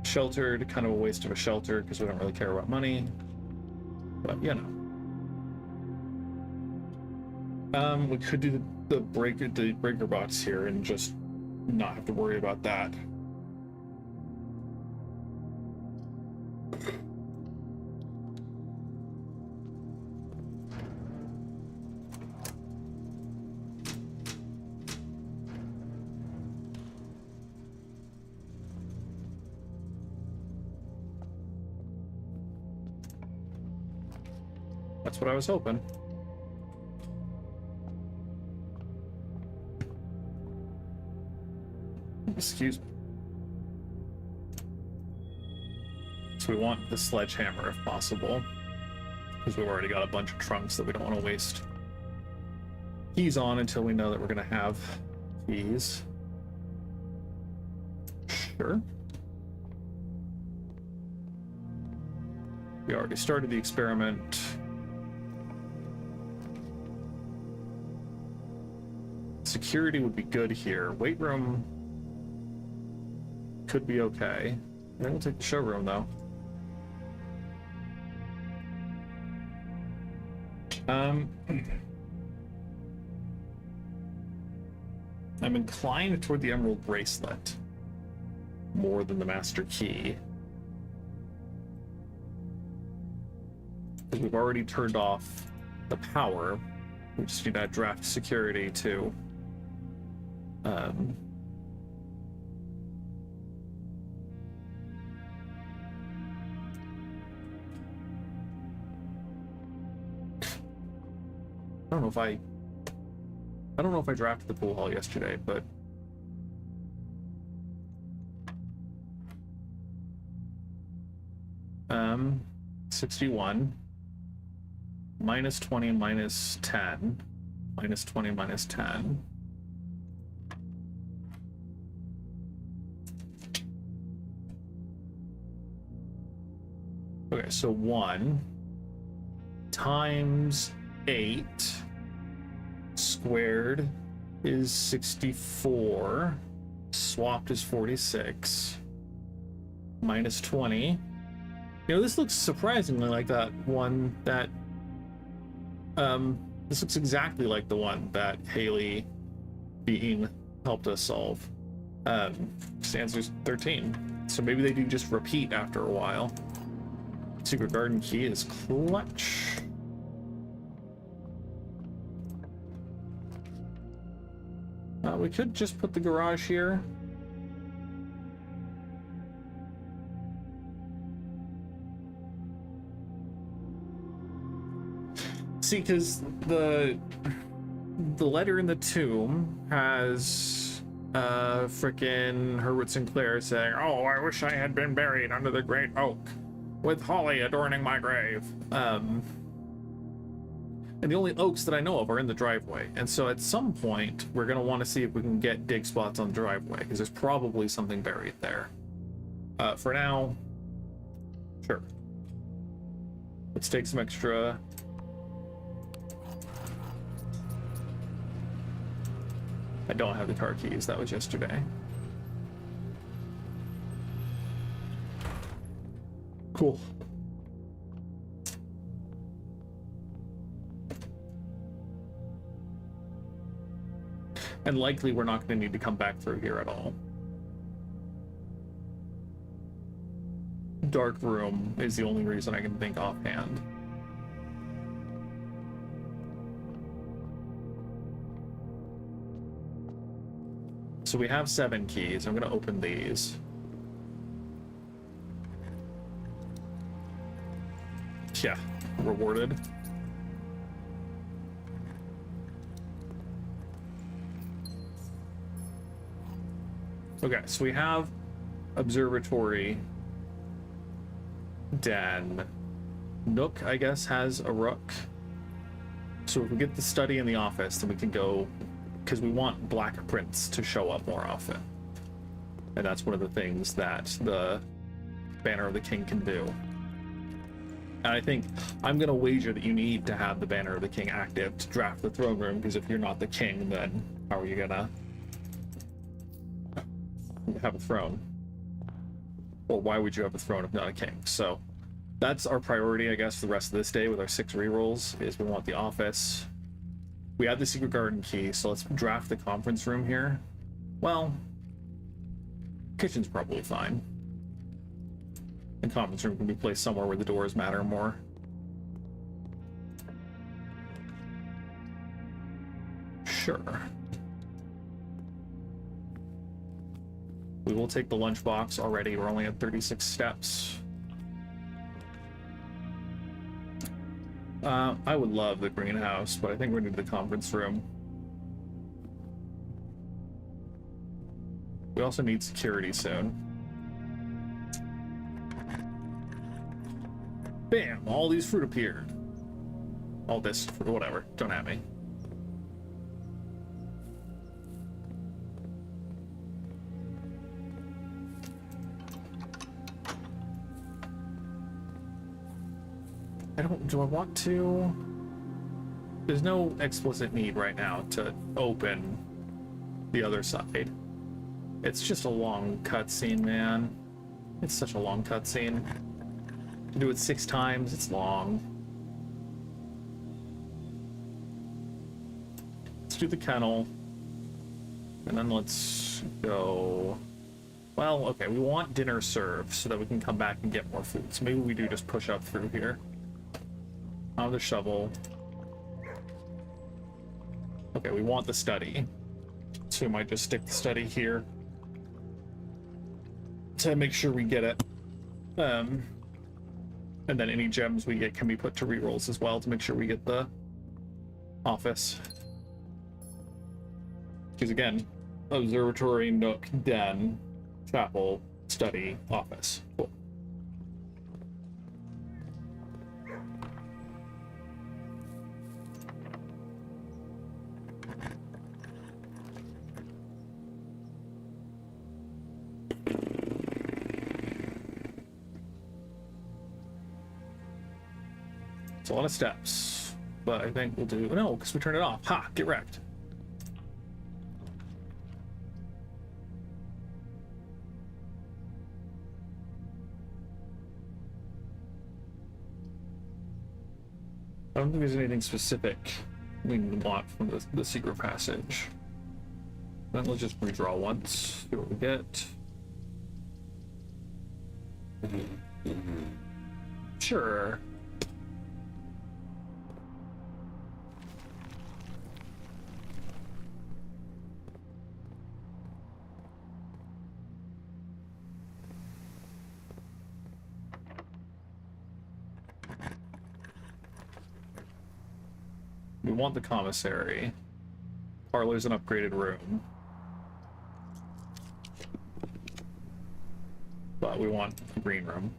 Sheltered, kind of a waste of a shelter because we don't really care about money. But, you know. We could do the breaker box here and just not have to worry about that. That's what I was hoping. Excuse me. So we want the sledgehammer if possible, because we've already got a bunch of trunks that we don't want to waste keys on until we know that we're going to have keys. Sure. We already started the experiment. Security would be good here. Weight room could be okay. Then we'll take the showroom though. I'm inclined toward the emerald bracelet more than the master key. Because we've already turned off the power. We just need that draft security to I don't know if I drafted the pool hall yesterday, but 61 minus 20 minus 10 minus 20 minus 10. Okay, so 1 times 8 squared is 64, swapped is 46, minus 20. You know, this looks surprisingly like that one that, this looks exactly like the one that Haley Bean helped us solve. The answer's 13. So maybe they do just repeat after a while. Secret garden key is clutch. We could just put the garage here. See, because the letter in the tomb has frickin' Herbert Sinclair saying, "Oh, I wish I had been buried under the great oak, with holly adorning my grave." And the only oaks that I know of are in the driveway. And so at some point, we're going to want to see if we can get dig spots on the driveway, because there's probably something buried there. For now, sure. Let's take some extra... I don't have the car keys. That was yesterday. Cool. And likely we're not going to need to come back through here at all. Dark room is the only reason I can think offhand. So we have 7 keys. I'm gonna open these. Yeah, rewarded. Okay, so we have observatory, den. Nook, I guess, has a rook. So if we get the study in the office, then we can go, because we want blackprints to show up more often. And that's one of the things that the Banner of the King can do. And I think I'm going to wager that you need to have the Banner of the King active to draft the throne room, because if you're not the king, then how are you going to have a throne? Or why would you have a throne if not a king? So that's our priority, I guess, the rest of this day with our 6 rerolls, is we want the office. We have the secret garden key, so let's draft the conference room here. Well, kitchen's probably fine. The conference room can be placed somewhere where the doors matter more. Sure. We will take the lunchbox already. We're only at 36 steps. I would love the greenhouse, but I think we're going to do the conference room. We also need security soon. Bam! All these fruit appeared. All this fruit, whatever. Don't at me. Do I want to? There's no explicit need right now to open the other side. It's just a long cutscene, man. It's such a long cutscene. To do it 6 times, it's long. Let's do the kennel. And then let's go... Well, okay, we want dinner served so that we can come back and get more food. So maybe we do just push up through here. On the shovel. Okay, we want the study. So we might just stick the study here to make sure we get it. And then any gems we get can be put to rerolls as well to make sure we get the office. Because again, observatory, nook, den, chapel, study, office. Cool. It's a lot of steps, but I think we'll do... No, because we turned it off. Ha! Get wrecked. I don't think there's anything specific we want from the secret passage. Then let's just redraw once, see what we get. Sure. We want the commissary. Parlor's an upgraded room. But we want the green room.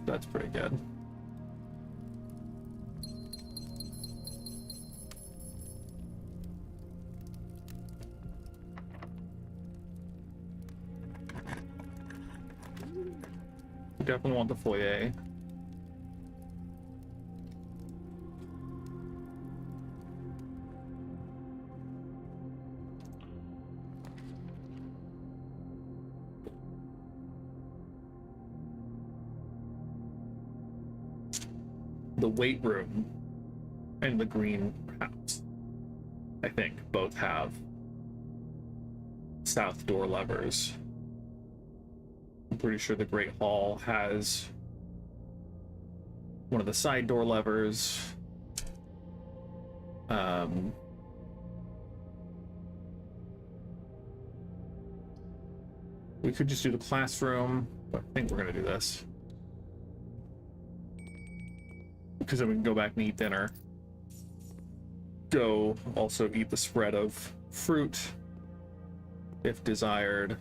That's pretty good. We definitely want the foyer. the weight room and the greenhouse, I think, both have south door levers. I'm pretty sure the Great Hall has one of the side door levers. We could just do the classroom, but I think we're gonna do this. Because then we can go back and eat dinner. Go also eat the spread of fruit, if desired.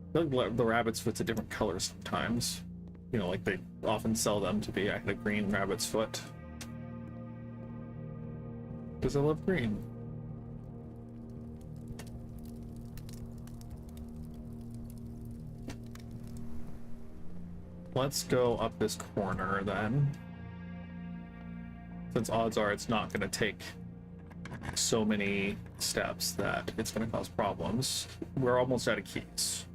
I feel like the rabbit's foot's a different color sometimes. You know, like they often sell them to be. I had a green rabbit's foot. Because I love green. Let's go up this corner then. Since odds are it's not going to take so many steps that it's going to cause problems. We're almost out of keys.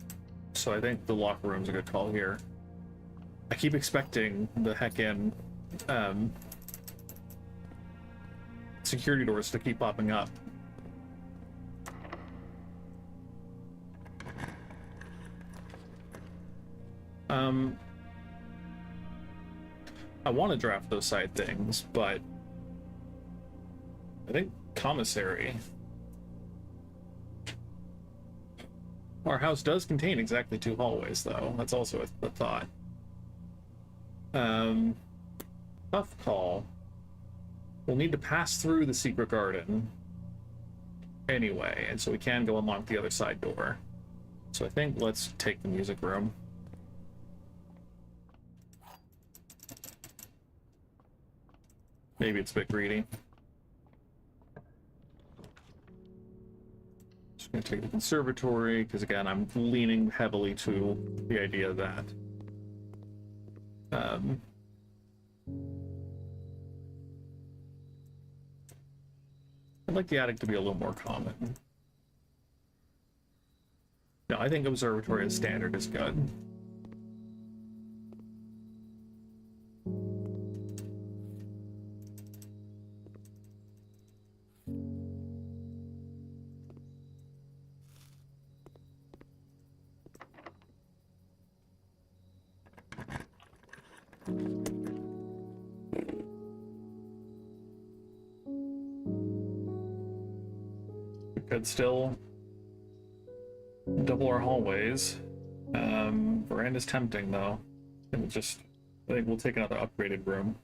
So I think the locker room's a good call here. I keep expecting the heckin' security doors to keep popping up. I want to draft those side things, but I think commissary. Our house does contain exactly 2 hallways, though. That's also a thought. Tough call. We'll need to pass through the secret garden anyway, and so we can go unlock the other side door. So I think let's take the music room. Maybe it's a bit greedy. Just gonna take the conservatory, because again, I'm leaning heavily to the idea that I'd like the attic to be a little more common. No, I think observatory as standard is good. Could still double our hallways. Veranda's tempting though. And I think we'll take another upgraded room.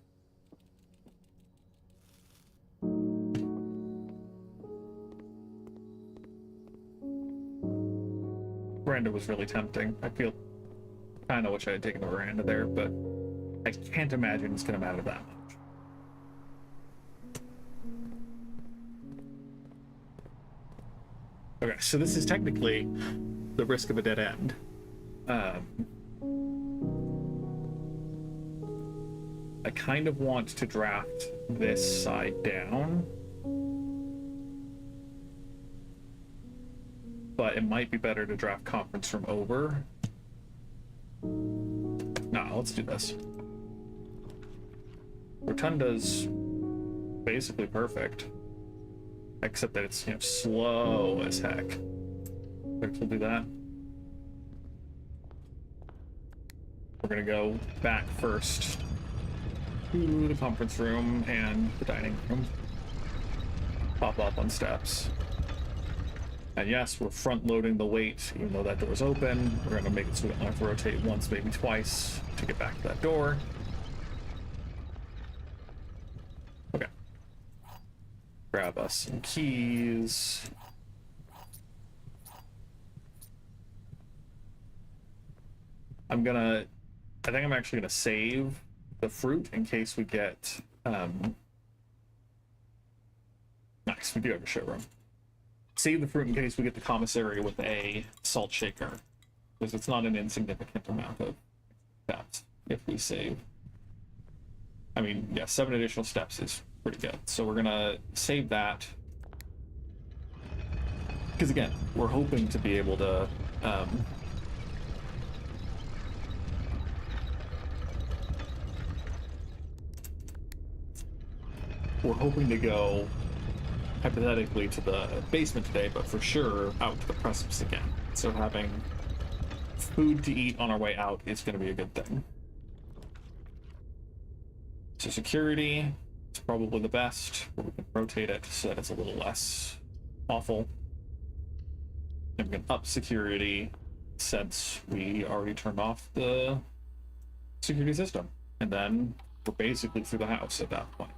Veranda was really tempting. I kind of wish I had taken the veranda there, but I can't imagine it's gonna matter that much. Okay, so this is technically the risk of a dead end. I kind of want to draft this side down, but it might be better to draft conference room over. No, let's do this. Rotunda's basically perfect. Except that it's, you know, slow as heck. We'll do that. We're gonna go back first to the conference room and the dining room. Pop up on steps. And yes, we're front loading the weight, even though that door's open. We're gonna make it so we don't have to rotate once, maybe twice to get back to that door. Okay. Grab us some keys. I think I'm actually gonna save the fruit in case we get, nice, we do have a showroom. Save the fruit in case we get the commissary with a salt shaker, because it's not an insignificant amount of steps if we save. I mean, yeah, 7 additional steps is pretty good. So we're gonna save that. Because again, we're hoping to be able to we're hoping to go, hypothetically, to the basement today, but for sure out to the precipice again. So having food to eat on our way out is going to be a good thing. So security is probably the best, but we can rotate it so that it's a little less awful. And we can up security since we already turned off the security system. And then we're basically through the house at that point.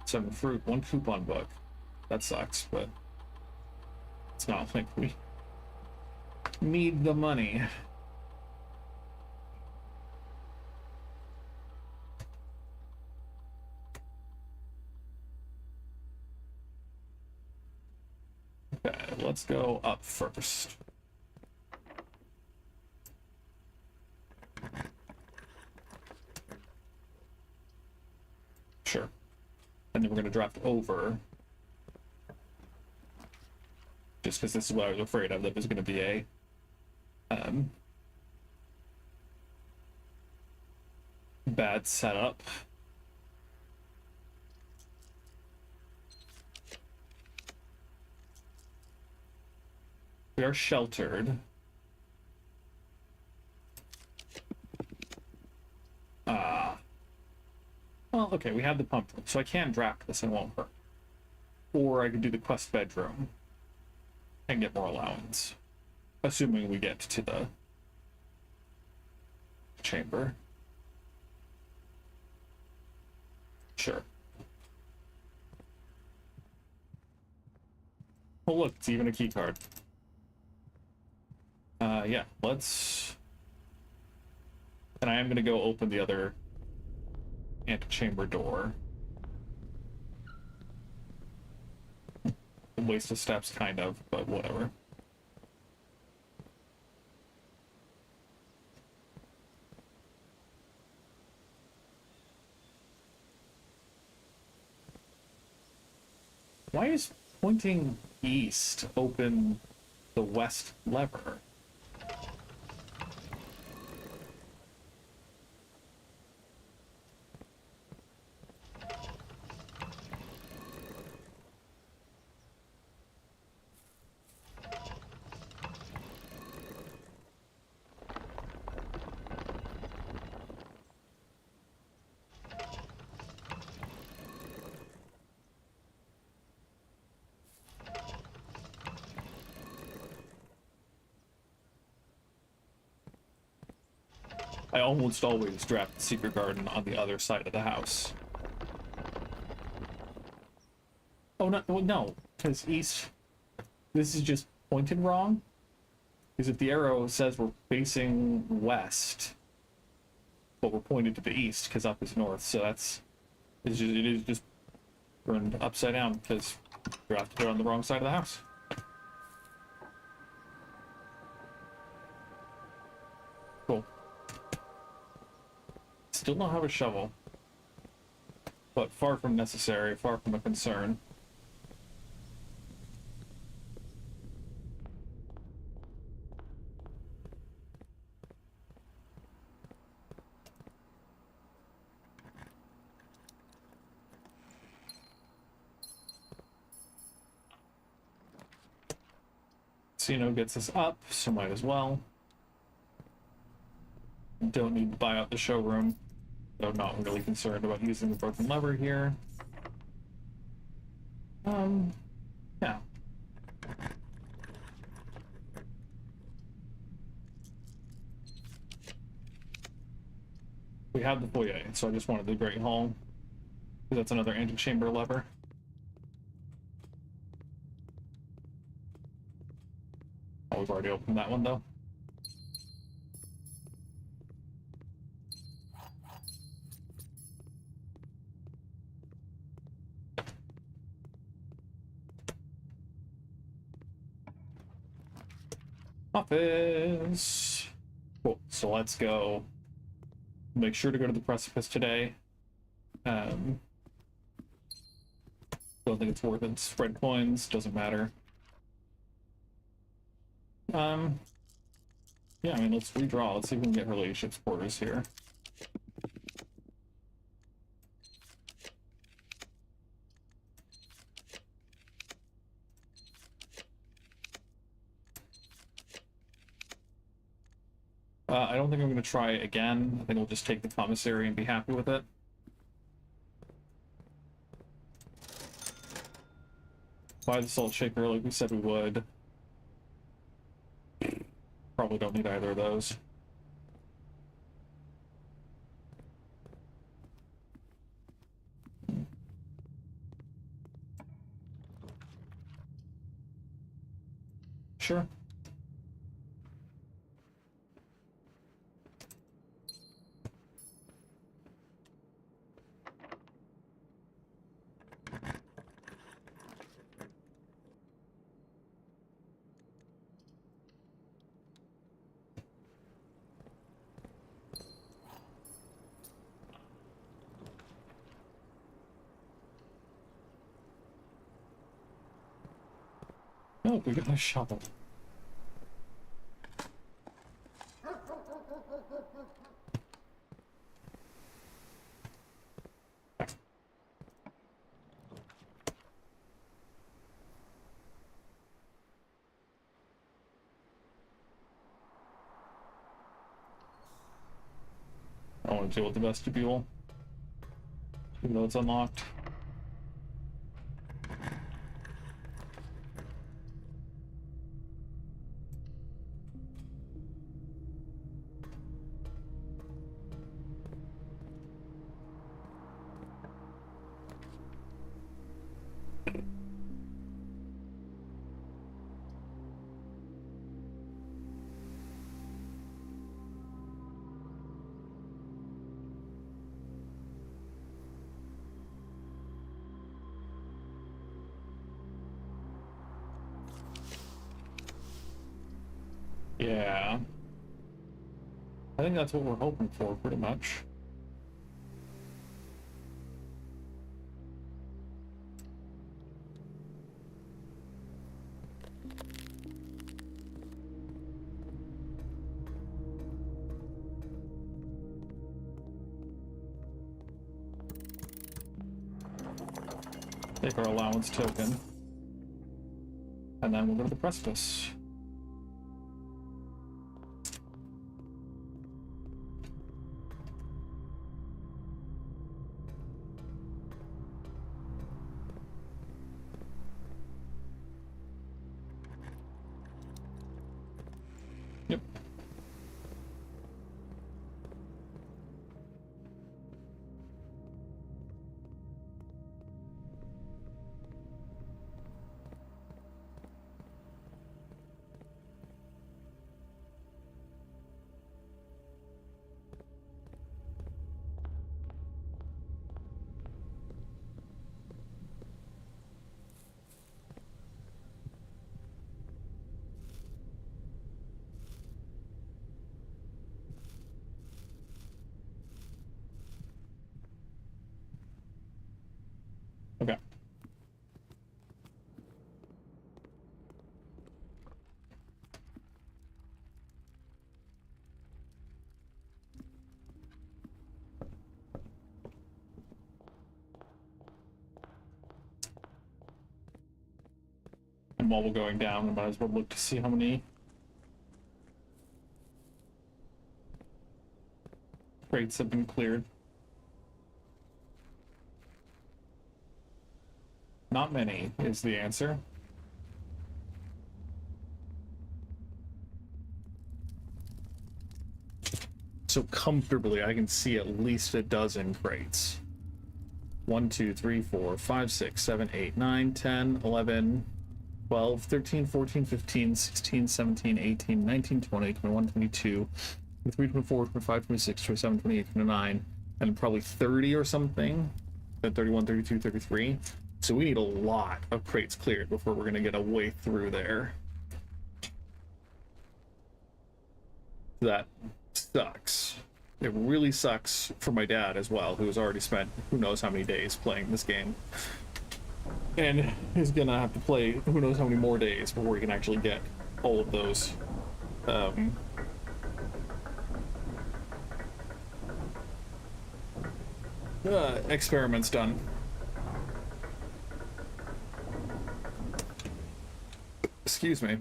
7 fruit, 1 coupon book. That sucks, but it's not like we need the money. Okay, let's go up first. Sure. And then we're going to draft over. Just because this is what I was afraid of, that was going to be a bad setup. We are sheltered. Well, okay, we have the pump room, so I can draft this and it won't hurt. Or I could do the quest bedroom and get more allowance. Assuming we get to the chamber. Sure. Oh look, it's even a key card. Yeah, let's... And I am gonna go open the other antechamber door. A waste of steps, kind of, but whatever. Why is pointing east open the west lever? I almost always draft the secret garden on the other side of the house. Oh, no, because east... This is just pointed wrong. Because if the arrow says we're facing west, but we're pointed to the east, because up is north, so that's... It is just turned upside down, because we have to put it on the wrong side of the house. Cool. Still don't have a shovel, but far from necessary, far from a concern. Casino gets us up, so might as well. Don't need to buy out the showroom. So I'm not really concerned about using the broken lever here. Yeah. We have the foyer, so I just wanted the Great Hall. Because that's another antechamber lever. Oh, we've already opened that one, though. Office. Cool. So let's go. Make sure to go to the precipice today. Don't think it's worth it. Spread coins, doesn't matter. Yeah, I mean, let's redraw. Let's see if we can get relationships quarters here. I don't think I'm going to try again. I think we'll just take the commissary and be happy with it. Buy the salt shaker like we said we would. Probably don't need either of those. Sure. Oh, we got a shovel. I want to deal with the vestibule, even though it's unlocked. Yeah. I think that's what we're hoping for, pretty much. Take our allowance token. And then we'll go to the precipice. Yep. Okay. And while we're going down, we might as well look to see how many crates have been cleared. Not many is the answer. So comfortably, I can see at least a dozen crates. 1, 2, 3, 4, 5, 6, 7, 8, 9, 10, 11, 12, 13, 14, 15, 16, 17, 18, 19, 20, 21, 22, 23, 24, 25, 26, 27, 28, 29, and probably 30 or something. Then 31, 32, 33. So we need a lot of crates cleared before we're going to get a way through there. That sucks. It really sucks for my dad as well, who's already spent who knows how many days playing this game. And is going to have to play who knows how many more days before we can actually get all of those experiments done. Excuse me.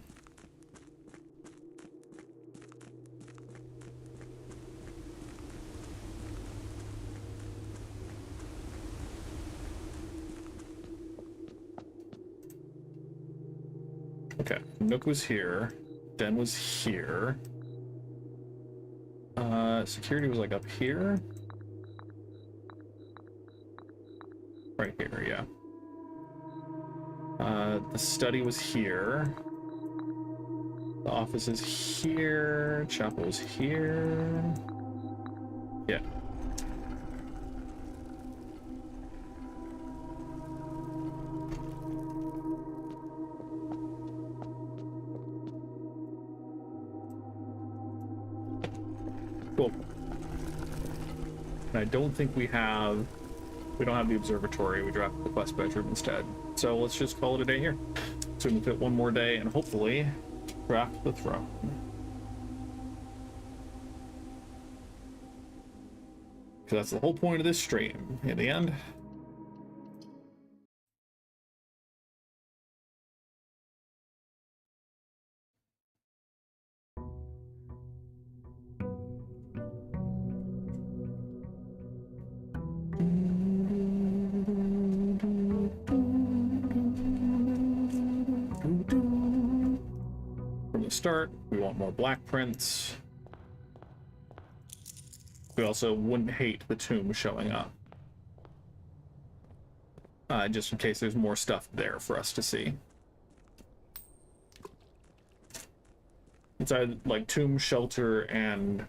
Okay, Nook was here. Den was here. Security was like up here. Right here, yeah. The study was here. The office is here. Chapel's here. Yeah. Cool. And I don't think we don't have the observatory. We dropped the quest bedroom instead. So let's just call it a day here. So we can fit one more day and hopefully craft the throne. Because that's the whole point of this stream. In the end. From the start, we want more blackprints. We also wouldn't hate the tomb showing up. Just in case there's more stuff there for us to see. It's either like tomb, shelter, and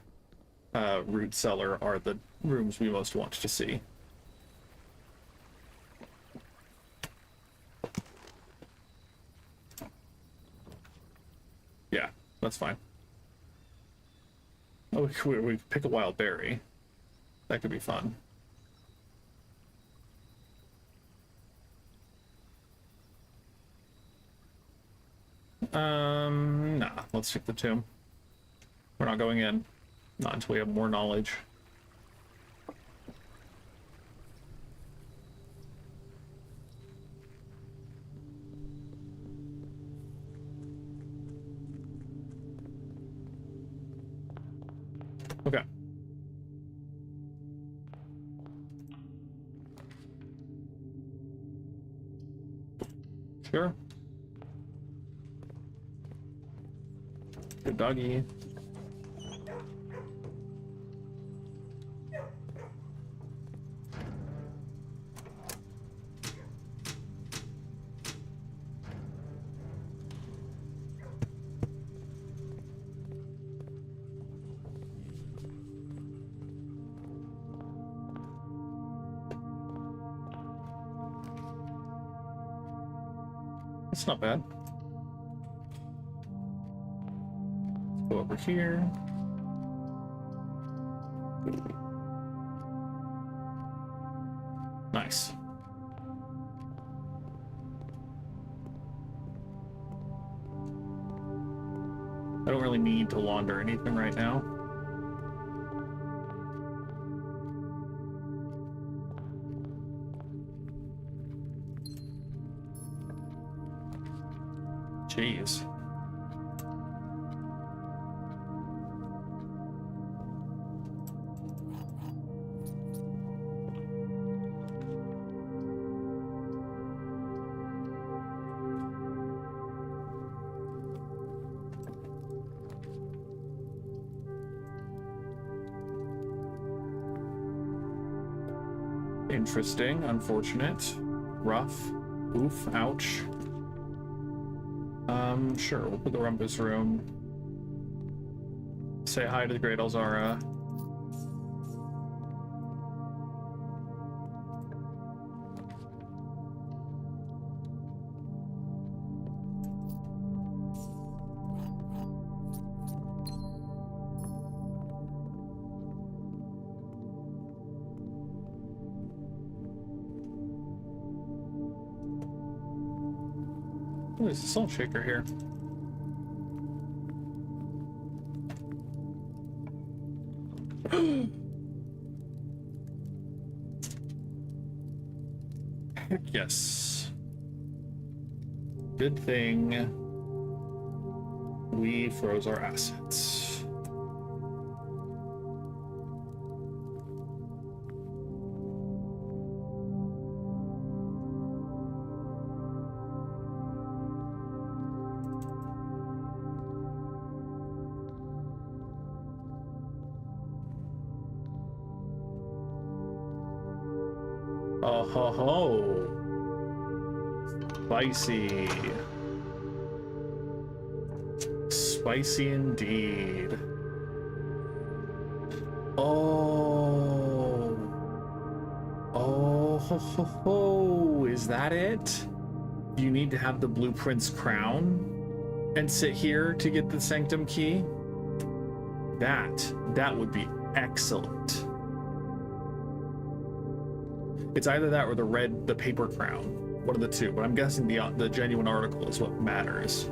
root cellar are the rooms we most want to see. Yeah, that's fine. Oh, we could pick a wild berry. That could be fun. Nah, let's stick the tomb. We're not going in. Not until we have more knowledge. Okay. Sure. Good doggy. It's not bad. Let's go over here. Nice. I don't really need to launder anything right now. Jeez. Interesting, unfortunate, rough, oof, ouch. Sure, we'll put the rumpus room. Say hi to the Great Elzara. Oh, there's a salt shaker here. Heck yes. Good thing we froze our assets. Oh ho ho. Spicy. Spicy indeed. Oh. Oh ho ho ho. Is that it? You need to have the blueprints crown and sit here to get the Sanctum key? That would be excellent. It's either that or the paper crown. One of the two, but I'm guessing the genuine article is what matters.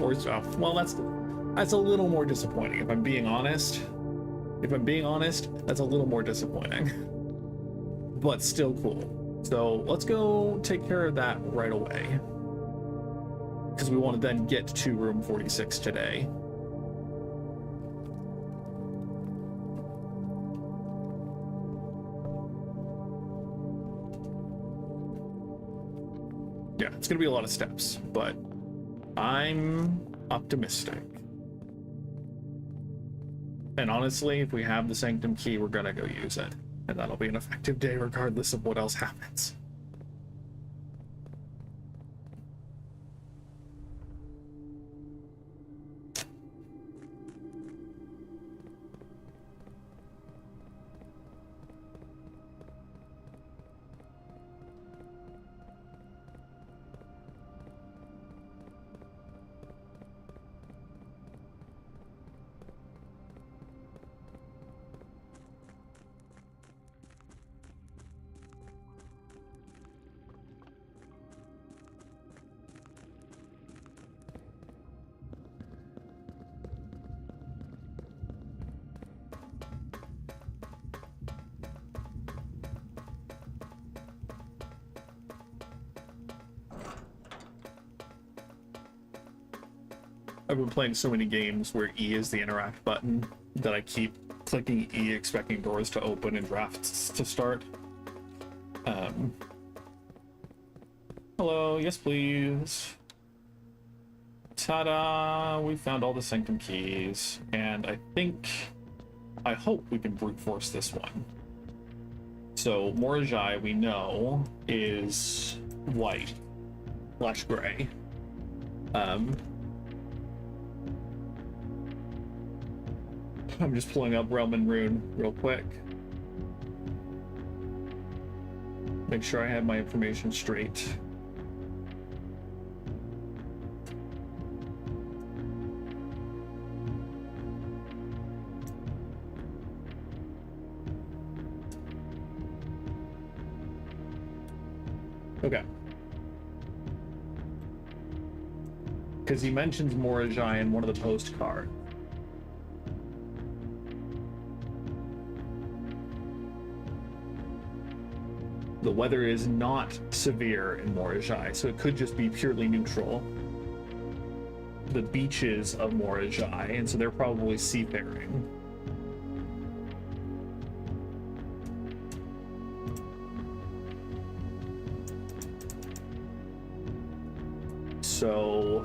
Or well, that's a little more disappointing if I'm being honest. If I'm being honest, that's a little more disappointing. But still cool. So let's go take care of that right away. Because we want to then get to room 46 today. Yeah, it's going to be a lot of steps, but I'm optimistic. And honestly, if we have the Sanctum key, we're going to go use it. And that'll be an effective day regardless of what else happens. I've been playing so many games where E is the interact button that I keep clicking E expecting doors to open and drafts to start. Hello, yes please. Ta-da! We found all the Sanctum keys, and I hope we can brute force this one. So Morajai, we know, is white / gray. I'm just pulling up Realm and Rune real quick. Make sure I have my information straight. Okay. Because he mentions Morajai in one of the postcards. The weather is not severe in Morajai, so it could just be purely neutral. The beaches of Morajai, and so they're probably seafaring. So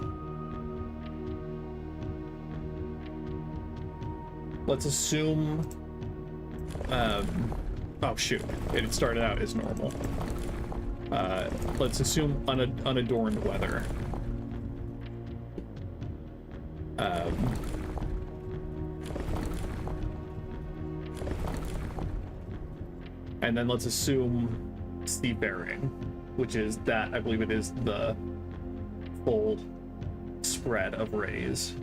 let's assume oh shoot, it started out as normal. Let's assume unadorned weather. And then let's assume seafaring, which is that, I believe it is the full spread of rays.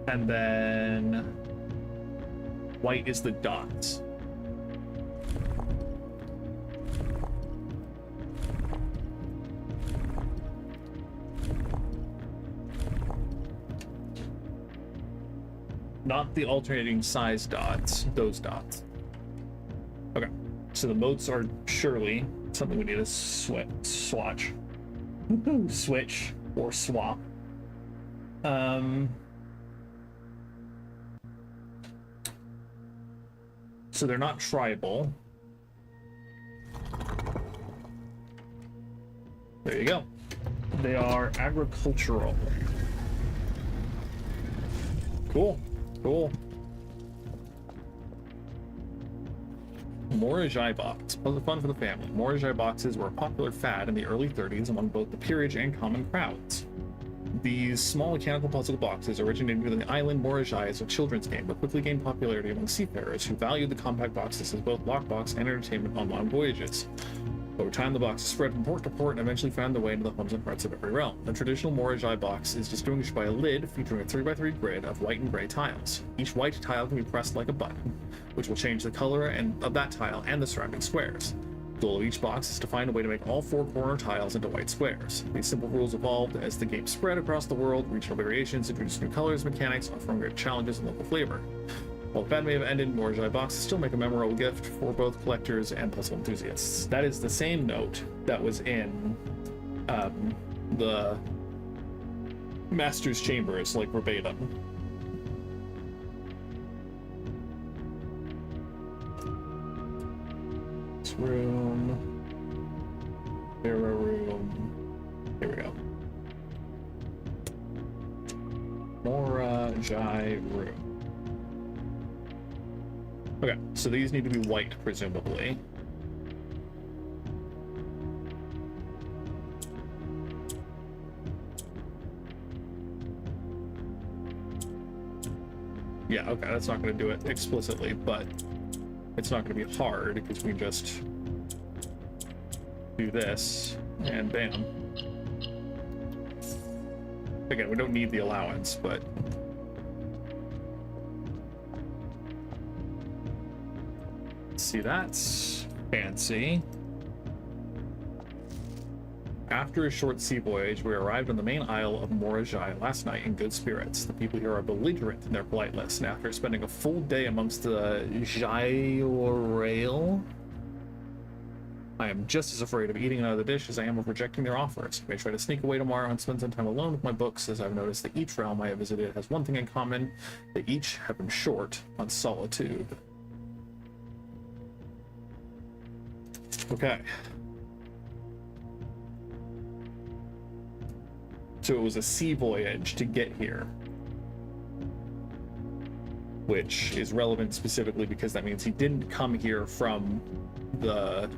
And then white is the dots. Not the alternating size dots, those dots. Okay, so the motes are surely something we need to swatch. Switch or swap. So they're not tribal. There you go. They are agricultural. Cool. Cool. Morajai box. Puzzle fun for the family. Morajai boxes were a popular fad in the early 30s among both the peerage and common crowds. These small mechanical puzzle boxes originated in the island Morajai as a children's game, but quickly gained popularity among seafarers who valued the compact boxes as both lockbox and entertainment on long voyages. Over time, the boxes spread from port to port and eventually found their way into the homes and hearts of every realm. The traditional Morajai box is distinguished by a lid featuring a 3x3 grid of white and gray tiles. Each white tile can be pressed like a button, which will change the color of that tile and the surrounding squares. The goal of each box is to find a way to make all four corner tiles into white squares. These simple rules evolved as the game spread across the world. Regional variations introduced new colors and mechanics, offering great challenges and local flavor. While the fad may have ended, Morajai boxes still make a memorable gift for both collectors and puzzle enthusiasts. That is the same note that was in the Master's Chambers, like verbatim. This room. Mirror room. Here we go. Morajai room. Okay, so these need to be white, presumably. Yeah, okay, that's not going to do it explicitly, but it's not going to be hard because we just do this and bam. Again, we don't need the allowance, but see, that's fancy. After a short sea voyage, we arrived on the main isle of Morajai last night in good spirits. The people here are belligerent in their politeness, and after spending a full day amongst the Jaiorale, I am just as afraid of eating another dish as I am of rejecting their offers. I may try to sneak away tomorrow and spend some time alone with my books, as I've noticed that each realm I have visited has one thing in common: they each have been short on solitude. Okay. So it was a sea voyage to get here, which is relevant specifically because that means he didn't come here from the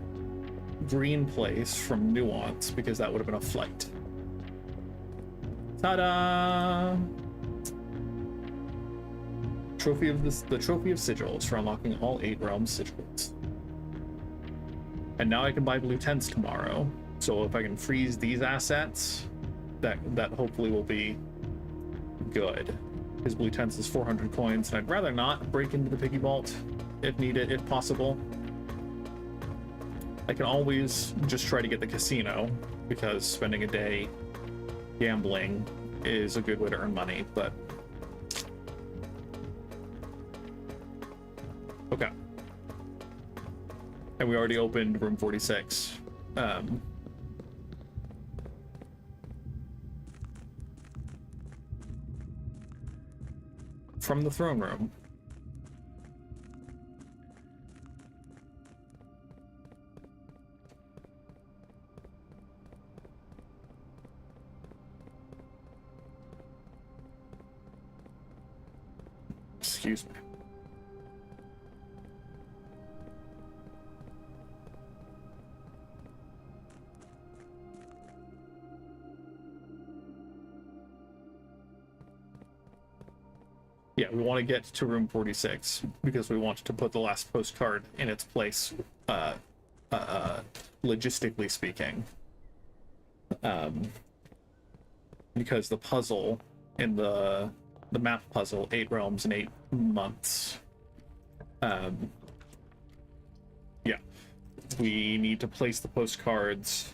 green place from Nuance, because that would have been a flight. Ta-da! Trophy of the Trophy of Sigils for unlocking all 8 realms sigils. And now I can buy blue tents tomorrow. So if I can freeze these assets, that hopefully will be good. His blue tents is 400 coins, and I'd rather not break into the piggy vault if needed, if possible. I can always just try to get the casino, because spending a day gambling is a good way to earn money, but okay. And we already opened room 46. From the throne room. Excuse me. Yeah, we want to get to room 46 because we want to put the last postcard in its place, logistically speaking. Because the puzzle in the map puzzle, 8 realms in 8 months. Yeah, we need to place the postcards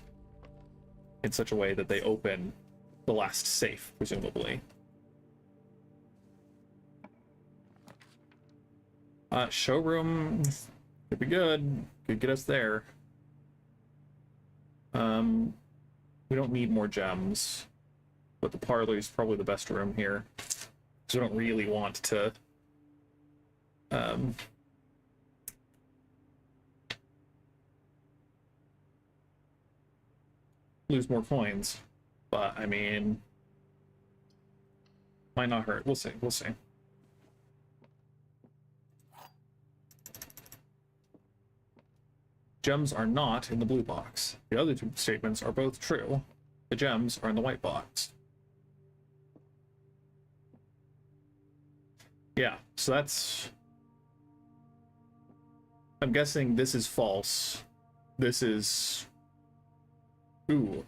in such a way that they open the last safe, presumably. Showroom could be good. Could get us there. We don't need more gems, but the parlor is probably the best room here. So we don't really want to lose more coins. But I mean, might not hurt. We'll see. We'll see. Gems are not in the blue box. The other two statements are both true. The gems are in the white box. Yeah, so that's... I'm guessing this is false. This is... Ooh.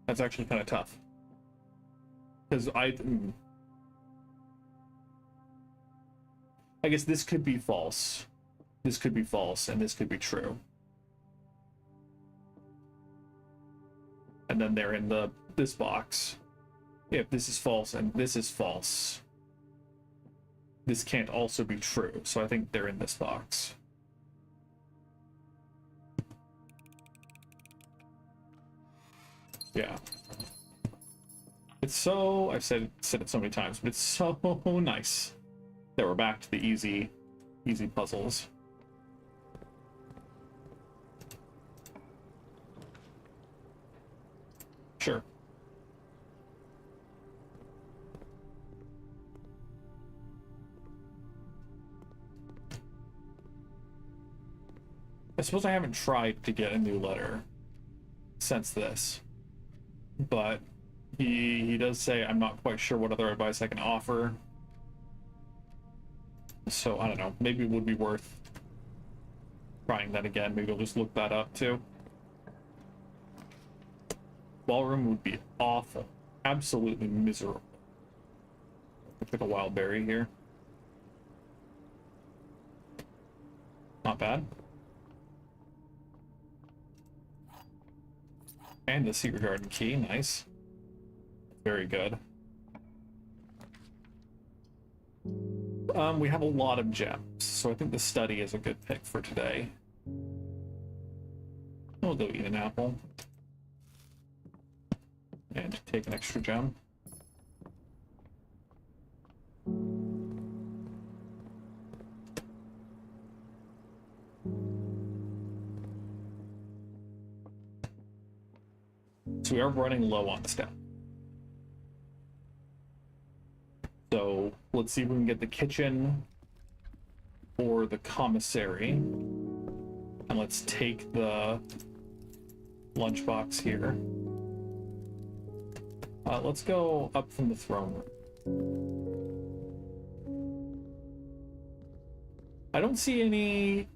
That's actually kind of tough. Because I guess this could be false. This could be false, and this could be true. And then they're in this box. If this is false and this is false, this can't also be true. So I think they're in this box. Yeah. It's so... I've said it so many times, but it's so nice that we're back to the easy puzzles. Sure. I suppose I haven't tried to get a new letter since this, but he does say I'm not quite sure what other advice I can offer. So I don't know, maybe it would be worth trying that again. Maybe I'll just look that up too. Ballroom would be awful. Absolutely miserable. Looks like a wild berry here. Not bad. And the secret garden key, nice. Very good. We have a lot of gems, so I think the study is a good pick for today. We'll go eat an apple. And take an extra gem. So we are running low on stuff. So let's see if we can get the kitchen or the commissary. And let's take the lunchbox here. Let's go up from the throne room. I don't see any...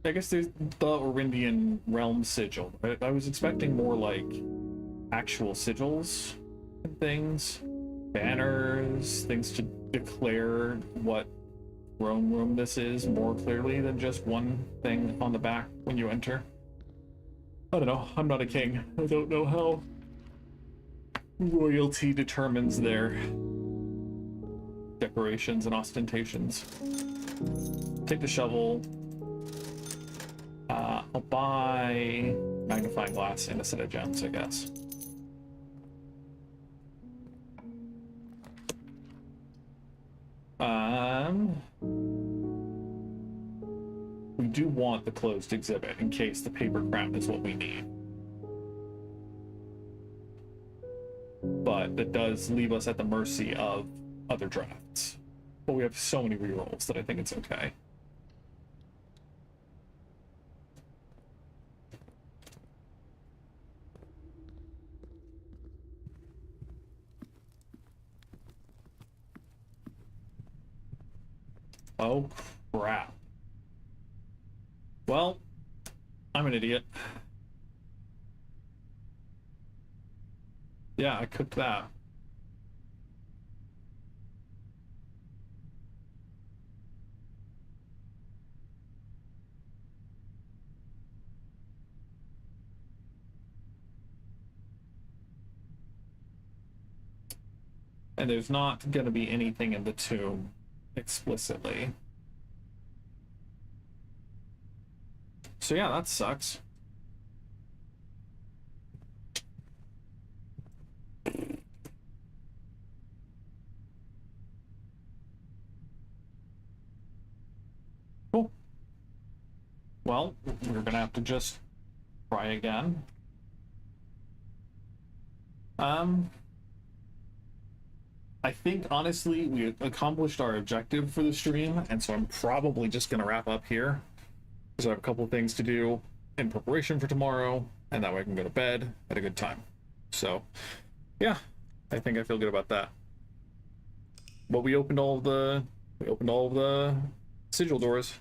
I guess there's the Orindian realm sigil. I was expecting more like actual sigils and things. Banners, things to declare what throne room this is more clearly than just one thing on the back when you enter. I don't know. I'm not a king. I don't know how royalty determines their decorations and ostentations. Take the shovel. I'll buy magnifying glass and a set of gems, I guess. We do want the closed exhibit in case the paper crown is what we need. But that does leave us at the mercy of other drafts. But we have so many rerolls that I think it's okay. Oh, crap. Well, I'm an idiot. Yeah, I cooked that. And there's not going to be anything in the tomb explicitly. So yeah, that sucks. Cool. Well, we're gonna have to just try again. I think honestly we accomplished our objective for the stream, and so I'm probably just gonna wrap up here because I have a couple of things to do in preparation for tomorrow, and that way I can go to bed at a good time. So yeah, I think I feel good about that. But we opened all of the sigil doors.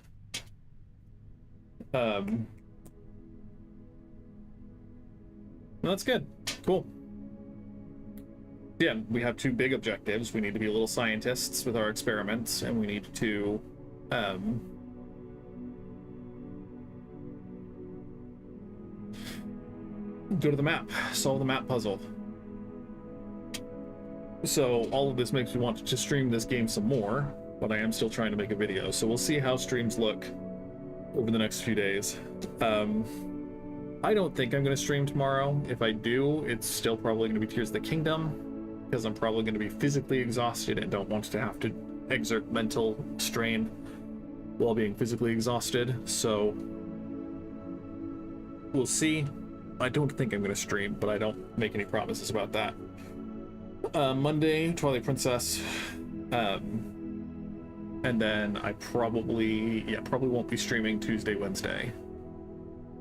That's good. Cool. Yeah, we have two big objectives. We need to be little scientists with our experiments, and we need to go to the map, solve the map puzzle. So all of this makes me want to stream this game some more, but I am still trying to make a video, so we'll see how streams look over the next few days. I don't think I'm going to stream tomorrow. If I do, it's still probably going to be Tears of the Kingdom, because I'm probably going to be physically exhausted and don't want to have to exert mental strain while being physically exhausted, so we'll see. I don't think I'm going to stream, but I don't make any promises about that. Monday, Twilight Princess, and then I probably won't be streaming Tuesday, Wednesday.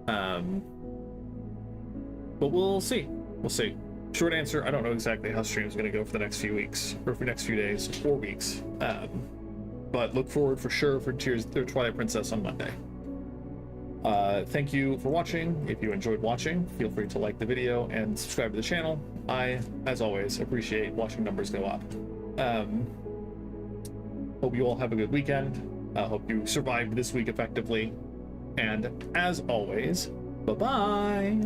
But we'll see. We'll see. Short answer, I don't know exactly how stream is going to go for the next few weeks, or for the next few days, or weeks. But look forward for sure for Twilight Princess on Monday. Thank you for watching. If you enjoyed watching, feel free to like the video and subscribe to the channel. I, as always, appreciate watching numbers go up. Hope you all have a good weekend. Hope you survived this week effectively. And as always, bye-bye!